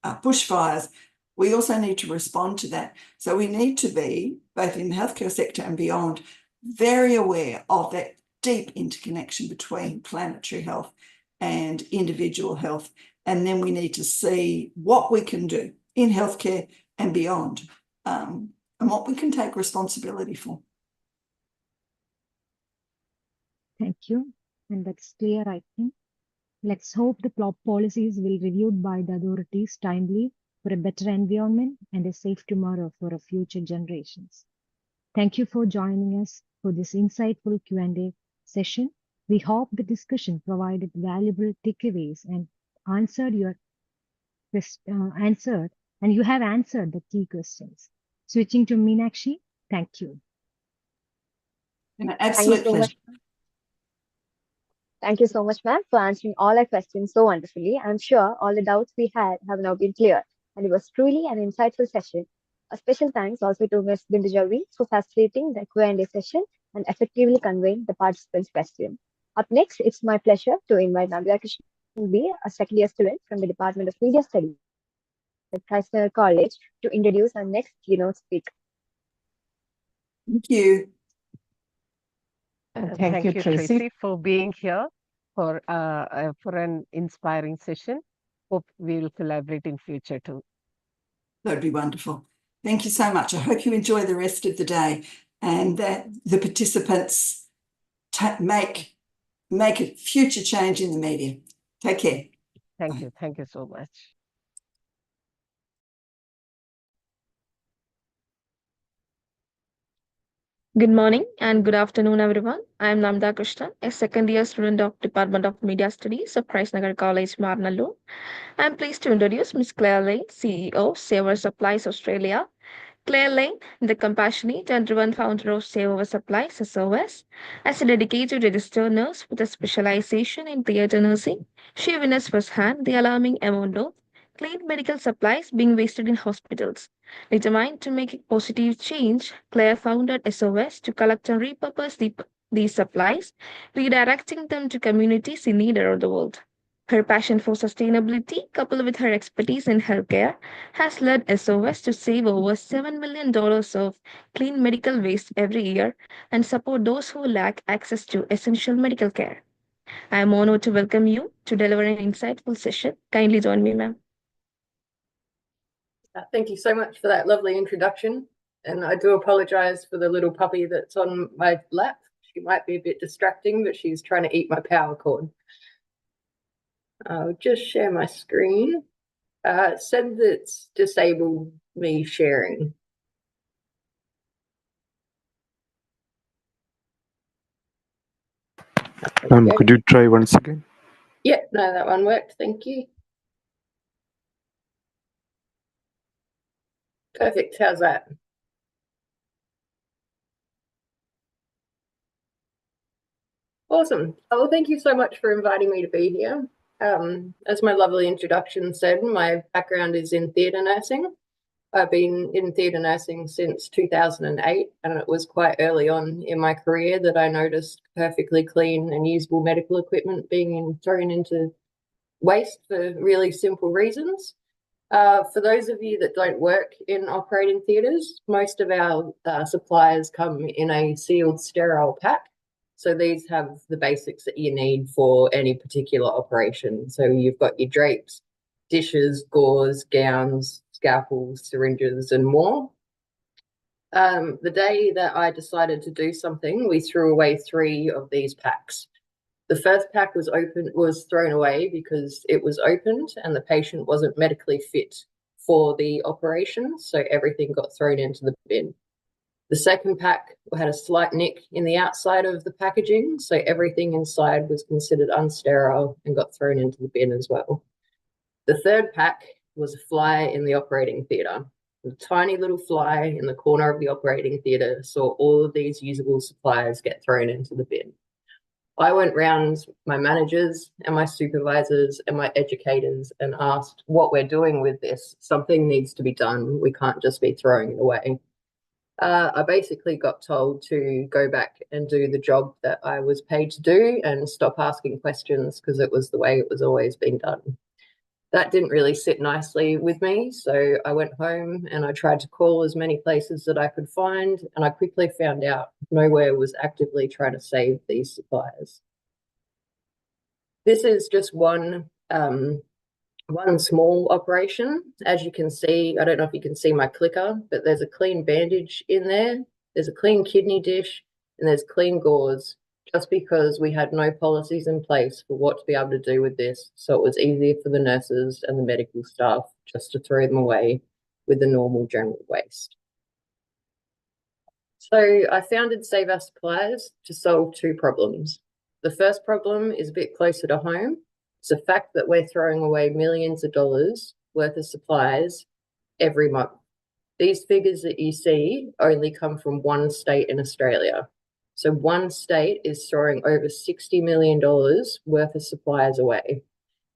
bushfires, we also need to respond to that. So we need to be, both in the healthcare sector and beyond, very aware of that deep interconnection between planetary health and individual health. And then we need to see what we can do in healthcare and beyond, and what we can take responsibility for. Thank you. And that's clear, I think. Let's hope the policies will be reviewed by the authorities timely for a better environment and a safe tomorrow for our future generations. Thank you for joining us for this insightful Q&A session. We hope the discussion provided valuable takeaways and you have answered the key questions. Switching to Meenakshi, thank you. An absolute pleasure. Thank you so much, ma'am, for answering all our questions so wonderfully. I'm sure all the doubts we had have now been cleared, and it was truly an insightful session A special thanks also to Ms. Bindu Jauri for facilitating the Q&A session and effectively conveying the participants' question. Up next, it's my pleasure to invite Nagar B, a second year student from the Department of Media Studies at Chrysler College, to introduce our next keynote speaker. Thank you. Thank you, Tracy, for being here for an inspiring session. Hope we will collaborate in future too. That'd be wonderful. Thank you so much. I hope you enjoy the rest of the day and that the participants make a future change in the media. Take care. Thank you. Thank you so much. Good morning and good afternoon, everyone. I am Namda Krishnan, a second year student of Department of Media Studies of Nagar College, Marnallu. I am pleased to introduce Ms. Claire Lane, CEO, Save Our Supplies Australia. Claire Lane, the compassionate and driven founder of Save Our Supplies SOS, as a dedicated registered nurse with a specialization in theatre nursing, she witnessed firsthand the alarming amount of clean medical supplies being wasted in hospitals. Determined to make a positive change, Claire founded SOS to collect and repurpose these supplies, redirecting them to communities in need around the world. Her passion for sustainability, coupled with her expertise in healthcare, has led SOS to save over $7 million of clean medical waste every year and support those who lack access to essential medical care. I am honored to welcome you to deliver an insightful session. Kindly join me, ma'am. Thank you so much for that lovely introduction. And I do apologize for the little puppy that's on my lap. She might be a bit distracting, but she's trying to eat my power cord. I'll just share my screen. It said that it's disabled me sharing. Could you try once again? Yeah, no, that one worked. Thank you. Perfect. How's that? Awesome. Well, thank you so much for inviting me to be here. As my lovely introduction said, my background is in theatre nursing. I've been in theatre nursing since 2008, and it was quite early on in my career that I noticed perfectly clean and usable medical equipment being thrown into waste for really simple reasons. For those of you that don't work in operating theatres, most of our supplies come in a sealed, sterile pack. So these have the basics that you need for any particular operation. So you've got your drapes, dishes, gauze, gowns, scalpels, syringes, and more. The day that I decided to do something, we threw away 3 of these packs. The first pack was thrown away because it was opened and the patient wasn't medically fit for the operation, so everything got thrown into the bin. The second pack had a slight nick in the outside of the packaging, so everything inside was considered unsterile and got thrown into the bin as well. The third pack was a fly in the operating theatre. A tiny little fly in the corner of the operating theatre saw all of these usable supplies get thrown into the bin. I went round my managers and my supervisors and my educators and asked what we're doing with this. Something needs to be done. We can't just be throwing it away. I basically got told to go back and do the job that I was paid to do and stop asking questions because it was the way it was always being done. That didn't really sit nicely with me, so I went home and I tried to call as many places that I could find, and I quickly found out nowhere was actively trying to save these supplies. This is just one small operation. As you can see, I don't know if you can see my clicker, but there's a clean bandage in there. There's a clean kidney dish and there's clean gauze, just because we had no policies in place for what to be able to do with this. So it was easier for the nurses and the medical staff just to throw them away with the normal general waste. So I founded Save Our Supplies to solve 2 problems. The first problem is a bit closer to home. It's the fact that we're throwing away millions of dollars worth of supplies every month. These figures that you see only come from one state in Australia. So one state is throwing over $60 million worth of supplies away.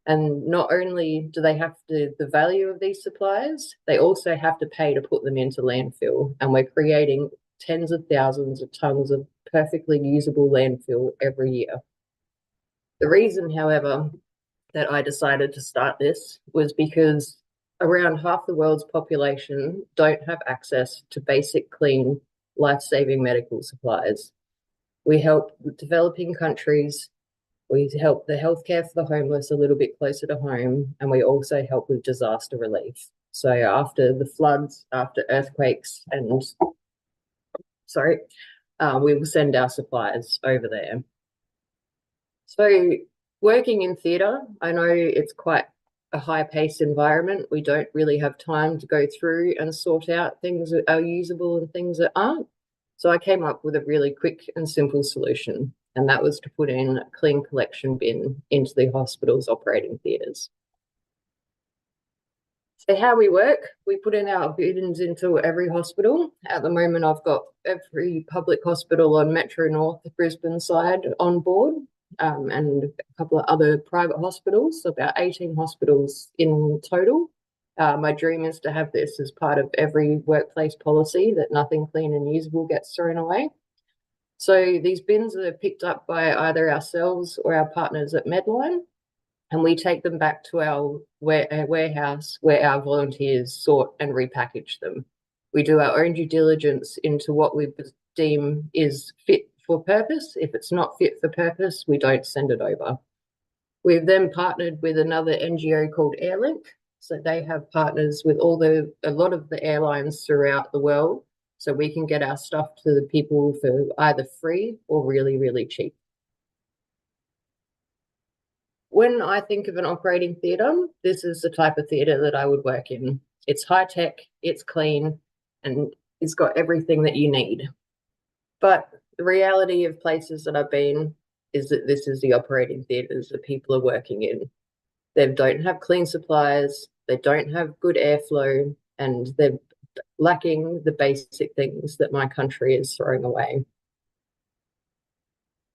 And not only do they have the value of these supplies, they also have to pay to put them into landfill. And we're creating tens of thousands of tons of perfectly usable landfill every year. The reason, however, that I decided to start this was because around half the world's population don't have access to basic, clean, life-saving medical supplies. We help developing countries. We help the healthcare for the homeless a little bit closer to home, and we also help with disaster relief. So after the floods, after earthquakes, and we will send our supplies over there. So working in theatre, I know it's quite a high-paced environment. We don't really have time to go through and sort out things that are usable and things that aren't. So I came up with a really quick and simple solution, and that was to put in a clean collection bin into the hospital's operating theatres. So how we work, we put in our bins into every hospital. At the moment, I've got every public hospital on Metro North, the Brisbane side on board, and a couple of other private hospitals, so about 18 hospitals in total. My dream is to have this as part of every workplace policy, that nothing clean and usable gets thrown away. So these bins are picked up by either ourselves or our partners at Medline, and we take them back to our warehouse where our volunteers sort and repackage them. We do our own due diligence into what we deem is fit for purpose. If it's not fit for purpose, we don't send it over. We've then partnered with another NGO called Airlink. So they have partners with a lot of the airlines throughout the world, so we can get our stuff to the people for either free or really, really cheap. When I think of an operating theatre, this is the type of theatre that I would work in. It's high tech, it's clean, and it's got everything that you need. But the reality of places that I've been is that this is the operating theatres that people are working in. They don't have clean supplies, they don't have good airflow, and they're lacking the basic things that my country is throwing away.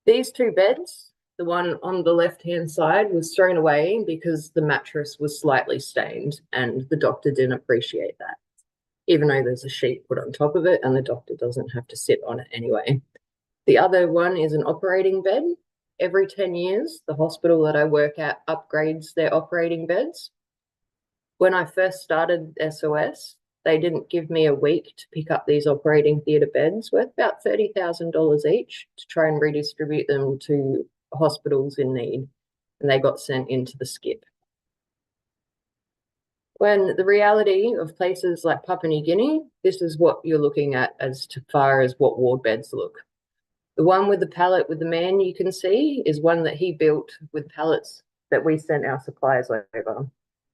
These two beds, the one on the left-hand side was thrown away because the mattress was slightly stained, and the doctor didn't appreciate that, even though there's a sheet put on top of it and the doctor doesn't have to sit on it anyway. The other one is an operating bed. Every 10 years, the hospital that I work at upgrades their operating beds. When I first started SOS, they didn't give me a week to pick up these operating theatre beds worth about $30,000 each to try and redistribute them to hospitals in need, and they got sent into the skip. When the reality of places like Papua New Guinea, this is what you're looking at as far as what ward beds look. The one with the pallet with the man you can see is one that he built with pallets that we sent our supplies over.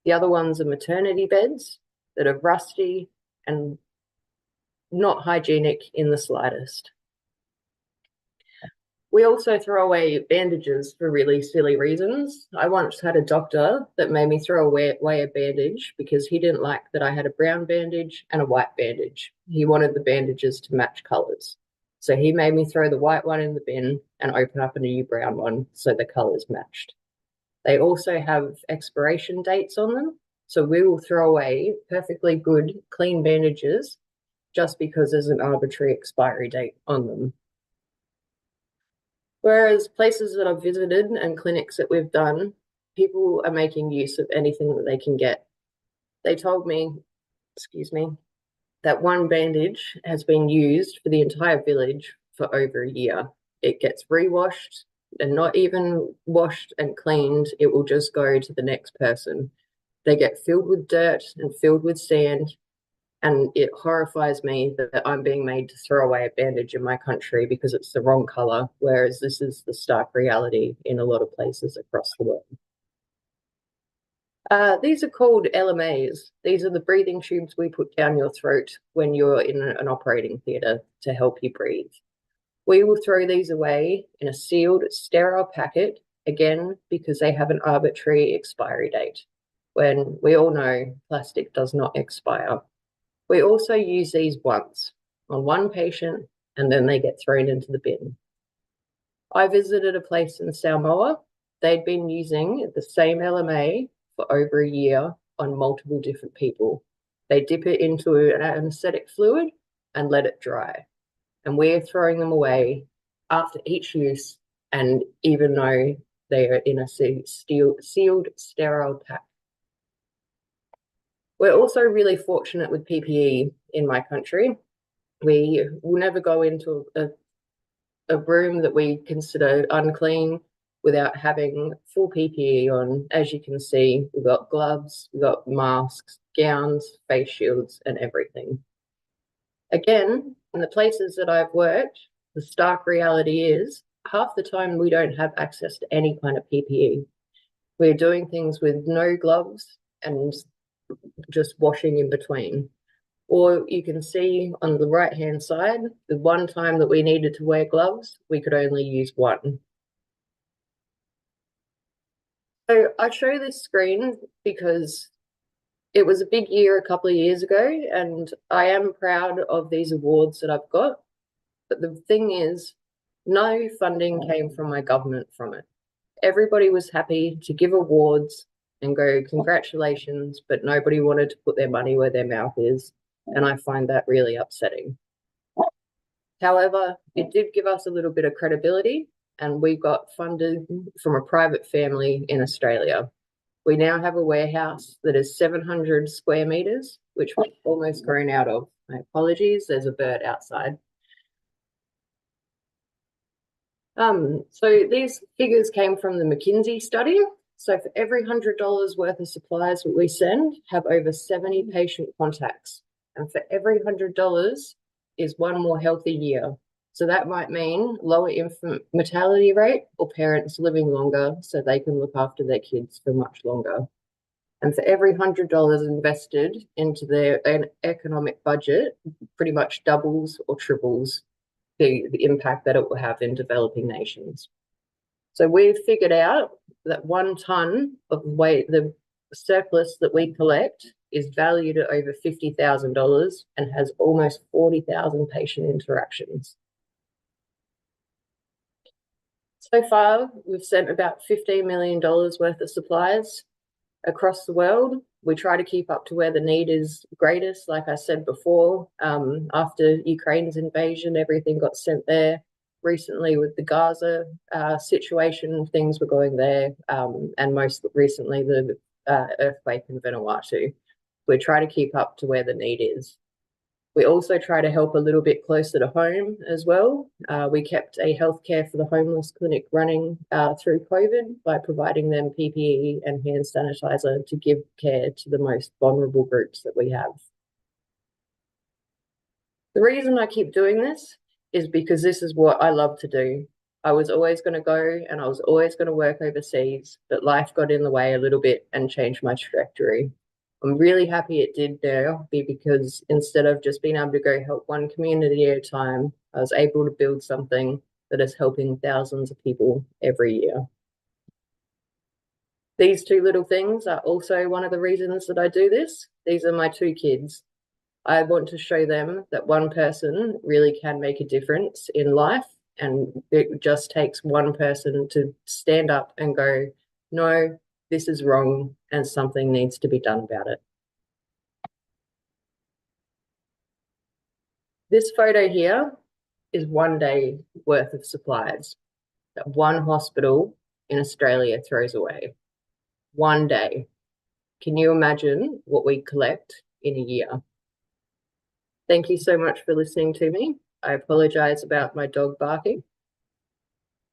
The other ones are maternity beds that are rusty and not hygienic in the slightest. We also throw away bandages for really silly reasons. I once had a doctor that made me throw away a bandage because he didn't like that I had a brown bandage and a white bandage. He wanted the bandages to match colours. So he made me throw the white one in the bin and open up a new brown one so the colours matched. They also have expiration dates on them. So we will throw away perfectly good, clean bandages just because there's an arbitrary expiry date on them. Whereas places that I've visited and clinics that we've done, people are making use of anything that they can get. They told me, that one bandage has been used for the entire village for over a year. It gets rewashed and not even washed and cleaned. It will just go to the next person. They get filled with dirt and filled with sand. And it horrifies me that I'm being made to throw away a bandage in my country because it's the wrong colour, whereas this is the stark reality in a lot of places across the world. These are called LMAs. These are the breathing tubes we put down your throat when you're in an operating theatre to help you breathe. We will throw these away in a sealed, sterile packet, again, because they have an arbitrary expiry date, when we all know plastic does not expire. We also use these once on one patient, and then they get thrown into the bin. I visited a place in Samoa they'd been using the same LMA for over a year on multiple different people. They dip it into an anesthetic fluid and let it dry. And we're throwing them away after each use, and even though they are in a sealed, sterile pack. We're also really fortunate with PPE in my country. We will never go into a room that we consider unclean without having full PPE on. As you can see, we've got gloves, we've got masks, gowns, face shields, and everything. Again, in the places that I've worked, the stark reality is half the time we don't have access to any kind of PPE. We're doing things with no gloves and just washing in between. Or you can see on the right-hand side, the one time that we needed to wear gloves, we could only use one. So I show this screen because it was a big year a couple of years ago, and I am proud of these awards that I've got. But the thing is, no funding came from my government from it. Everybody was happy to give awards and go, congratulations, but nobody wanted to put their money where their mouth is. And I find that really upsetting. However, it did give us a little bit of credibility, and we got funded from a private family in Australia. We now have a warehouse that is 700 square meters, which we've almost grown out of. My apologies, there's a bird outside. So these figures came from the McKinsey study. So for every $100 worth of supplies that we send, have over 70 patient contacts. And for every $100 is one more healthy year. So that might mean lower infant mortality rate or parents living longer so they can look after their kids for much longer. And for every $100 invested into their economic budget, pretty much doubles or triples the impact that it will have in developing nations. So we've figured out that 1 ton of the surplus that we collect is valued at over $50,000 and has almost 40,000 patient interactions. So far, we've sent about $15 million worth of supplies across the world. We try to keep up to where the need is greatest. Like I said before, after Ukraine's invasion, everything got sent there. Recently with the Gaza situation, things were going there. And most recently, the earthquake in Vanuatu. We try to keep up to where the need is. We also try to help a little bit closer to home as well. We kept a healthcare for the homeless clinic running through COVID by providing them PPE and hand sanitizer to give care to the most vulnerable groups that we have. The reason I keep doing this is because this is what I love to do. I was always going to go and I was always going to work overseas, but life got in the way a little bit and changed my trajectory. I'm really happy it did now, because instead of just being able to go help one community at a time, I was able to build something that is helping thousands of people every year. These two little things are also one of the reasons that I do this. These are my 2 kids. I want to show them that one person really can make a difference in life, and it just takes one person to stand up and go, no, this is wrong and something needs to be done about it. This photo here is 1 day worth of supplies that one hospital in Australia throws away. 1 day. Can you imagine what we collect in a year? Thank you so much for listening to me. I apologize about my dog barking,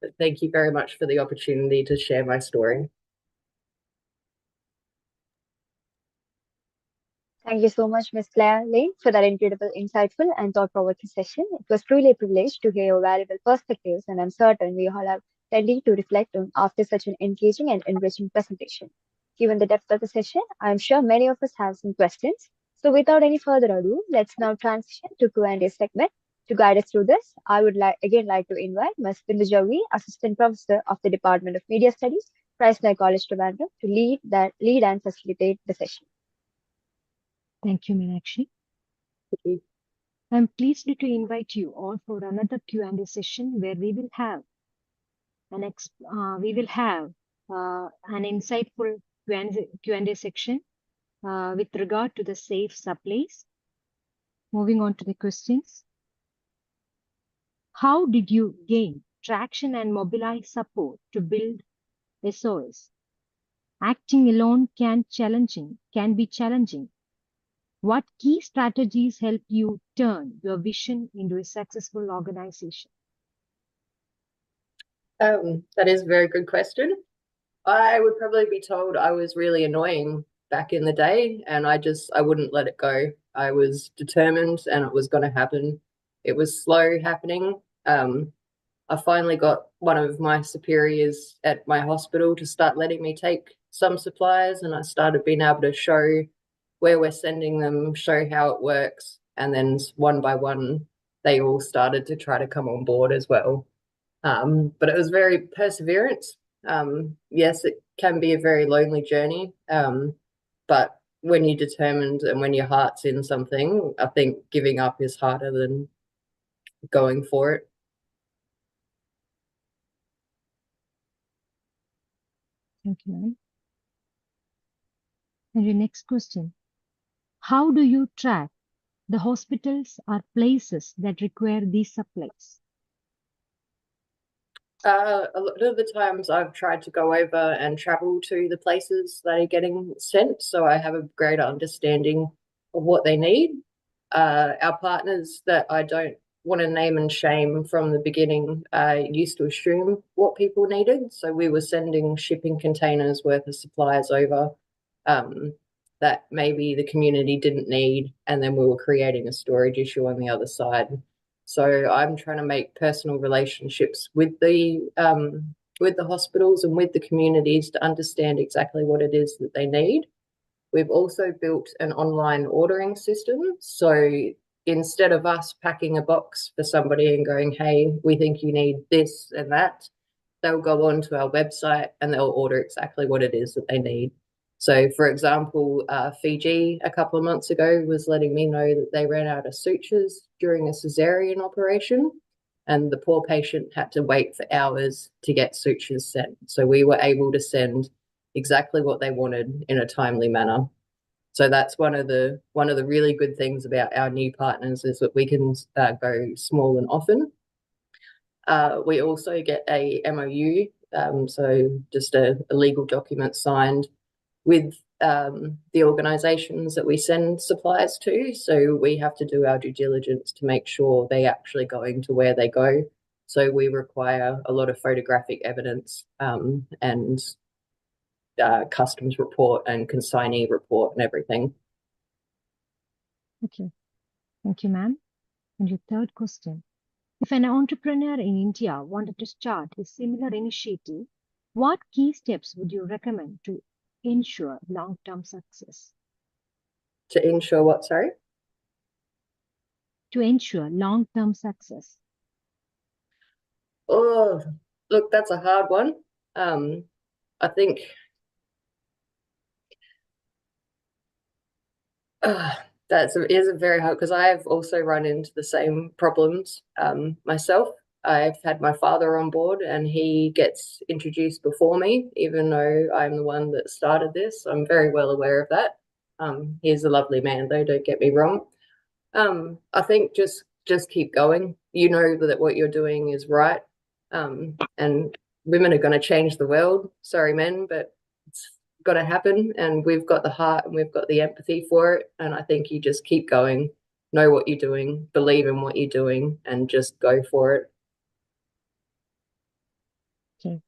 but thank you very much for the opportunity to share my story. Thank you so much, Ms. Claire Lane, for that incredible, insightful, and thought-provoking session. It was truly a privilege to hear your valuable perspectives, and I'm certain we all have plenty to reflect on after such an engaging and enriching presentation. Given the depth of the session, I'm sure many of us have some questions. So without any further ado, let's now transition to Q&A segment. To guide us through this, I would like to invite Ms. Bindu Javi, Assistant Professor of the Department of Media Studies, Christner College, Trivandrum, to lead and facilitate the session. Thank you, Meenakshi. I'm pleased to invite you all for another Q&A session where we will have an insightful Q&A section with regard to the safe supplies. Moving on to the questions. How did you gain traction and mobilize support to build SOS? Acting alone can be challenging. What key strategies helped you turn your vision into a successful organization? That is a very good question. I would probably be told I was really annoying back in the day, and I wouldn't let it go. I was determined and it was going to happen. It was slow happening. I finally got one of my superiors at my hospital to start letting me take some supplies, and I started being able to show where we're sending them, show how it works, and then one by one, they all started to try to come on board as well. But it was very perseverance. Yes, it can be a very lonely journey, but when you're determined and when your heart's in something, I think giving up is harder than going for it. Thank you, ma'am. And your next question. How do you track the hospitals or places that require these supplies? A lot of the times I've tried to go over and travel to the places that are getting sent, so I have a greater understanding of what they need. Our partners that I don't want to name and shame from the beginning used to assume what people needed, so we were sending shipping containers worth of supplies over that maybe the community didn't need, and then we were creating a storage issue on the other side. So I'm trying to make personal relationships with the hospitals and with the communities to understand exactly what it is that they need. We've also built an online ordering system. So instead of us packing a box for somebody and going, hey, we think you need this and that, they'll go onto our website and they'll order exactly what it is that they need. So, for example, Fiji a couple of months ago was letting me know that they ran out of sutures during a cesarean operation, and the poor patient had to wait for hours to get sutures sent. So we were able to send exactly what they wanted in a timely manner. So that's one of the really good things about our new partners is that we can go small and often. We also get a MOU, so just a legal document signed with the organisations that we send supplies to. So we have to do our due diligence to make sure they're actually going to where they go. So we require a lot of photographic evidence and customs report and consignee report and everything. Okay. Thank you, ma'am. And your third question. If an entrepreneur in India wanted to start a similar initiative, what key steps would you recommend to ensure long-term success? To ensure what, sorry? To ensure long-term success. Oh, look, that's a hard one. I think that is a very hard, because I have also run into the same problems myself. I've had my father on board and he gets introduced before me, even though I'm the one that started this. I'm very well aware of that. He's a lovely man, though, don't get me wrong. I think just keep going. You know that what you're doing is right. And women are going to change the world. Sorry, men, but it's got to happen. And we've got the heart and we've got the empathy for it. And I think you just keep going, know what you're doing, believe in what you're doing, and just go for it. Okay.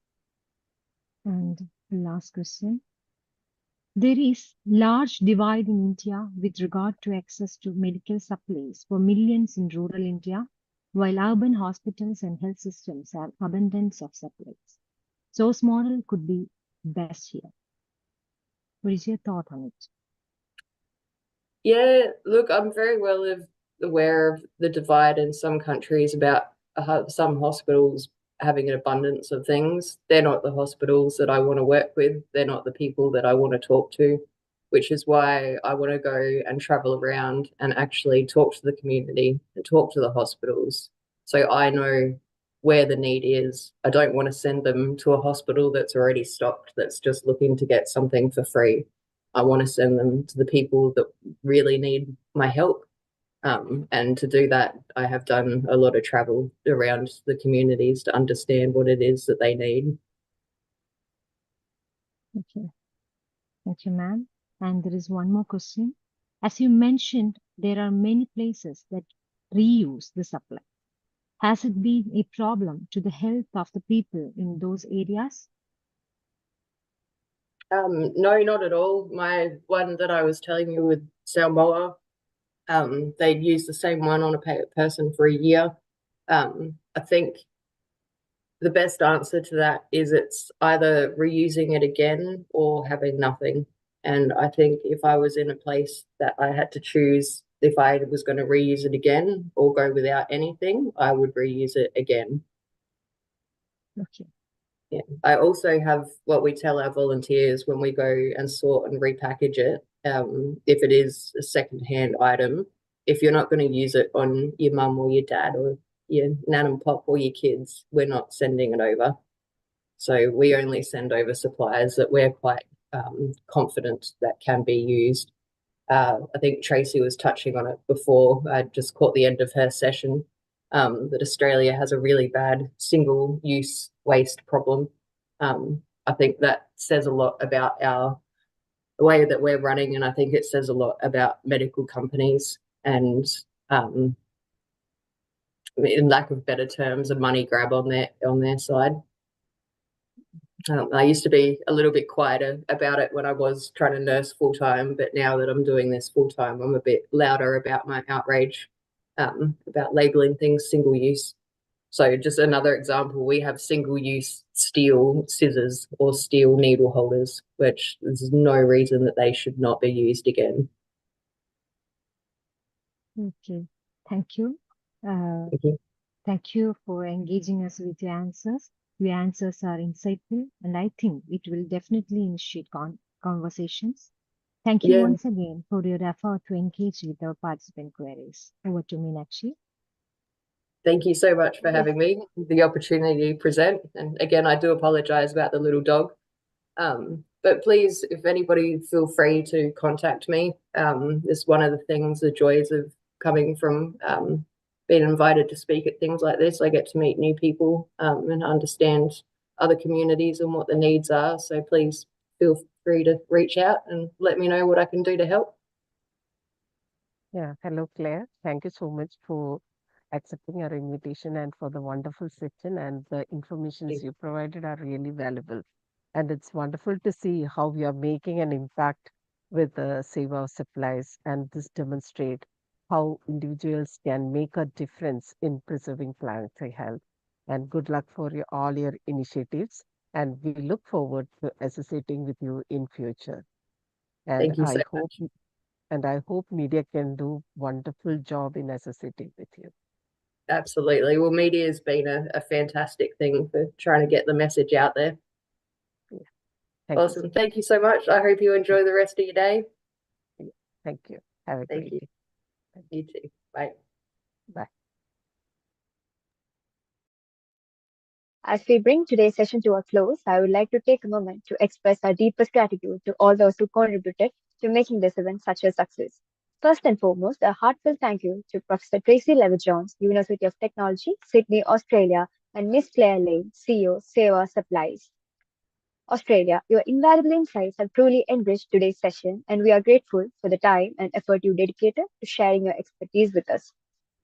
And the last question. There is large divide in India with regard to access to medical supplies for millions in rural India, while urban hospitals and health systems have abundance of supplies. SOS model could be best here. What is your thought on it? Yeah, look, I'm very well aware of the divide in some countries about some hospitals having an abundance of things. They're not the hospitals that I want to work with. They're not the people that I want to talk to, which is why I want to go and travel around and actually talk to the community and talk to the hospitals. So I know where the need is. I don't want to send them to a hospital that's already stocked, that's just looking to get something for free. I want to send them to the people that really need my help. And to do that, I have done a lot of travel around the communities to understand what it is that they need. Okay. Thank you, ma'am. And there is one more question. As you mentioned, there are many places that reuse the supply. Has it been a problem to the health of the people in those areas? No, not at all. My one that I was telling you with Samoa, they'd use the same one on a person for a year. I think the best answer to that is it's either reusing it again or having nothing. And I think if I was in a place that I had to choose if I was going to reuse it again or go without anything, I would reuse it again. Okay. Yeah. I also have what we tell our volunteers when we go and sort and repackage it. If it is a secondhand item, if you're not going to use it on your mum or your dad or your nan and pop or your kids, we're not sending it over. So we only send over supplies that we're quite confident that can be used. I think Tracy was touching on it before. I just caught the end of her session, that Australia has a really bad single-use waste problem. I think that says a lot about the way that we're running, and I think it says a lot about medical companies and, in lack of better terms, a money grab on their side. I used to be a little bit quieter about it when I was trying to nurse full-time, but now that I'm doing this full-time, I'm a bit louder about my outrage about labelling things single-use. So just another example, we have single-use steel scissors or steel needle holders, which there's no reason that they should not be used again. Okay. Thank you. Thank you. Thank you for engaging us with your answers. Your answers are insightful, and I think it will definitely initiate conversations. Thank you Yeah. once again for your effort to engage with our participant queries. Over to Meenakshi. Thank you so much for having me, the opportunity to present. And again, I do apologize about the little dog. But please, if anybody, feel free to contact me. It's one of the things, the joys of coming from being invited to speak at things like this. I get to meet new people and understand other communities and what the needs are. So please feel free to reach out and let me know what I can do to help. Yeah, hello, Claire. Thank you so much for accepting our invitation and for the wonderful session, and the informations you provided are really valuable. And it's wonderful to see how we are making an impact with Save Our Supplies, and this demonstrate how individuals can make a difference in preserving planetary health. And good luck for all your initiatives. And we look forward to associating with you in future. And Thank you so hope much. and I hope media can do wonderful job in associating with you. Absolutely. Well, media has been a fantastic thing for trying to get the message out there. Thank awesome. Thank you so much. I hope you enjoy the rest of your day. Thank you. Have a Thank great you. day. You too. Bye. Bye. As we bring today's session to a close, I would like to take a moment to express our deepest gratitude to all those who contributed to making this event such a success. First and foremost, a heartfelt thank you to Professor Tracy Levitt-Jones, University of Technology, Sydney, Australia, and Miss Claire Lane, CEO, Save Our Supplies, Australia. Your invaluable insights have truly enriched today's session, and we are grateful for the time and effort you dedicated to sharing your expertise with us.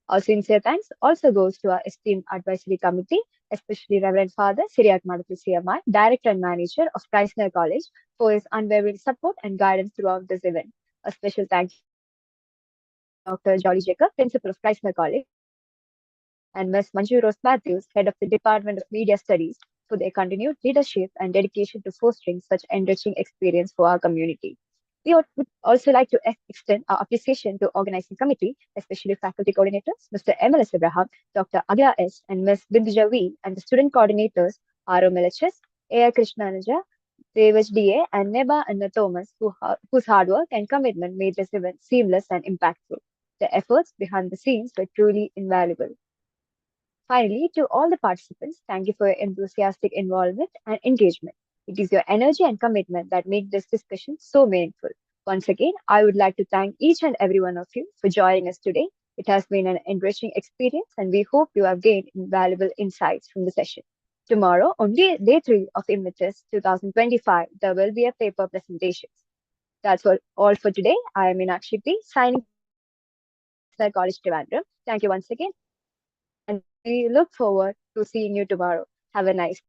Our sincere thanks also goes to our esteemed advisory committee, especially Reverend Father Siriak Madhu CMI, Director and Manager of Chrysler College, for his unwavering support and guidance throughout this event. A special thank you to Dr. Jolly Jacob, Principal of Chrysler College, and Ms. Manju Rose Matthews, Head of the Department of Media Studies, for their continued leadership and dedication to fostering such enriching experience for our community. We would also like to extend our appreciation to organizing committee, especially faculty coordinators, Mr. MLS Abraham, Dr. Agla S., and Ms. Binduja V., and the student coordinators, R.O. Melchis, A.I. Krishnanaja, Devaj D.A., and Neba and Thomas, whose hard work and commitment made this event seamless and impactful. The efforts behind the scenes were truly invaluable. Finally, to all the participants, thank you for your enthusiastic involvement and engagement. It is your energy and commitment that make this discussion so meaningful. Once again, I would like to thank each and every one of you for joining us today. It has been an enriching experience, and we hope you have gained invaluable insights from the session. Tomorrow, on day 3 of Images 2025, there will be a paper presentation. That's all for today. I am Meenakshi P, signing from Crisis College Trivandrum. Thank you once again, and we look forward to seeing you tomorrow. Have a nice day.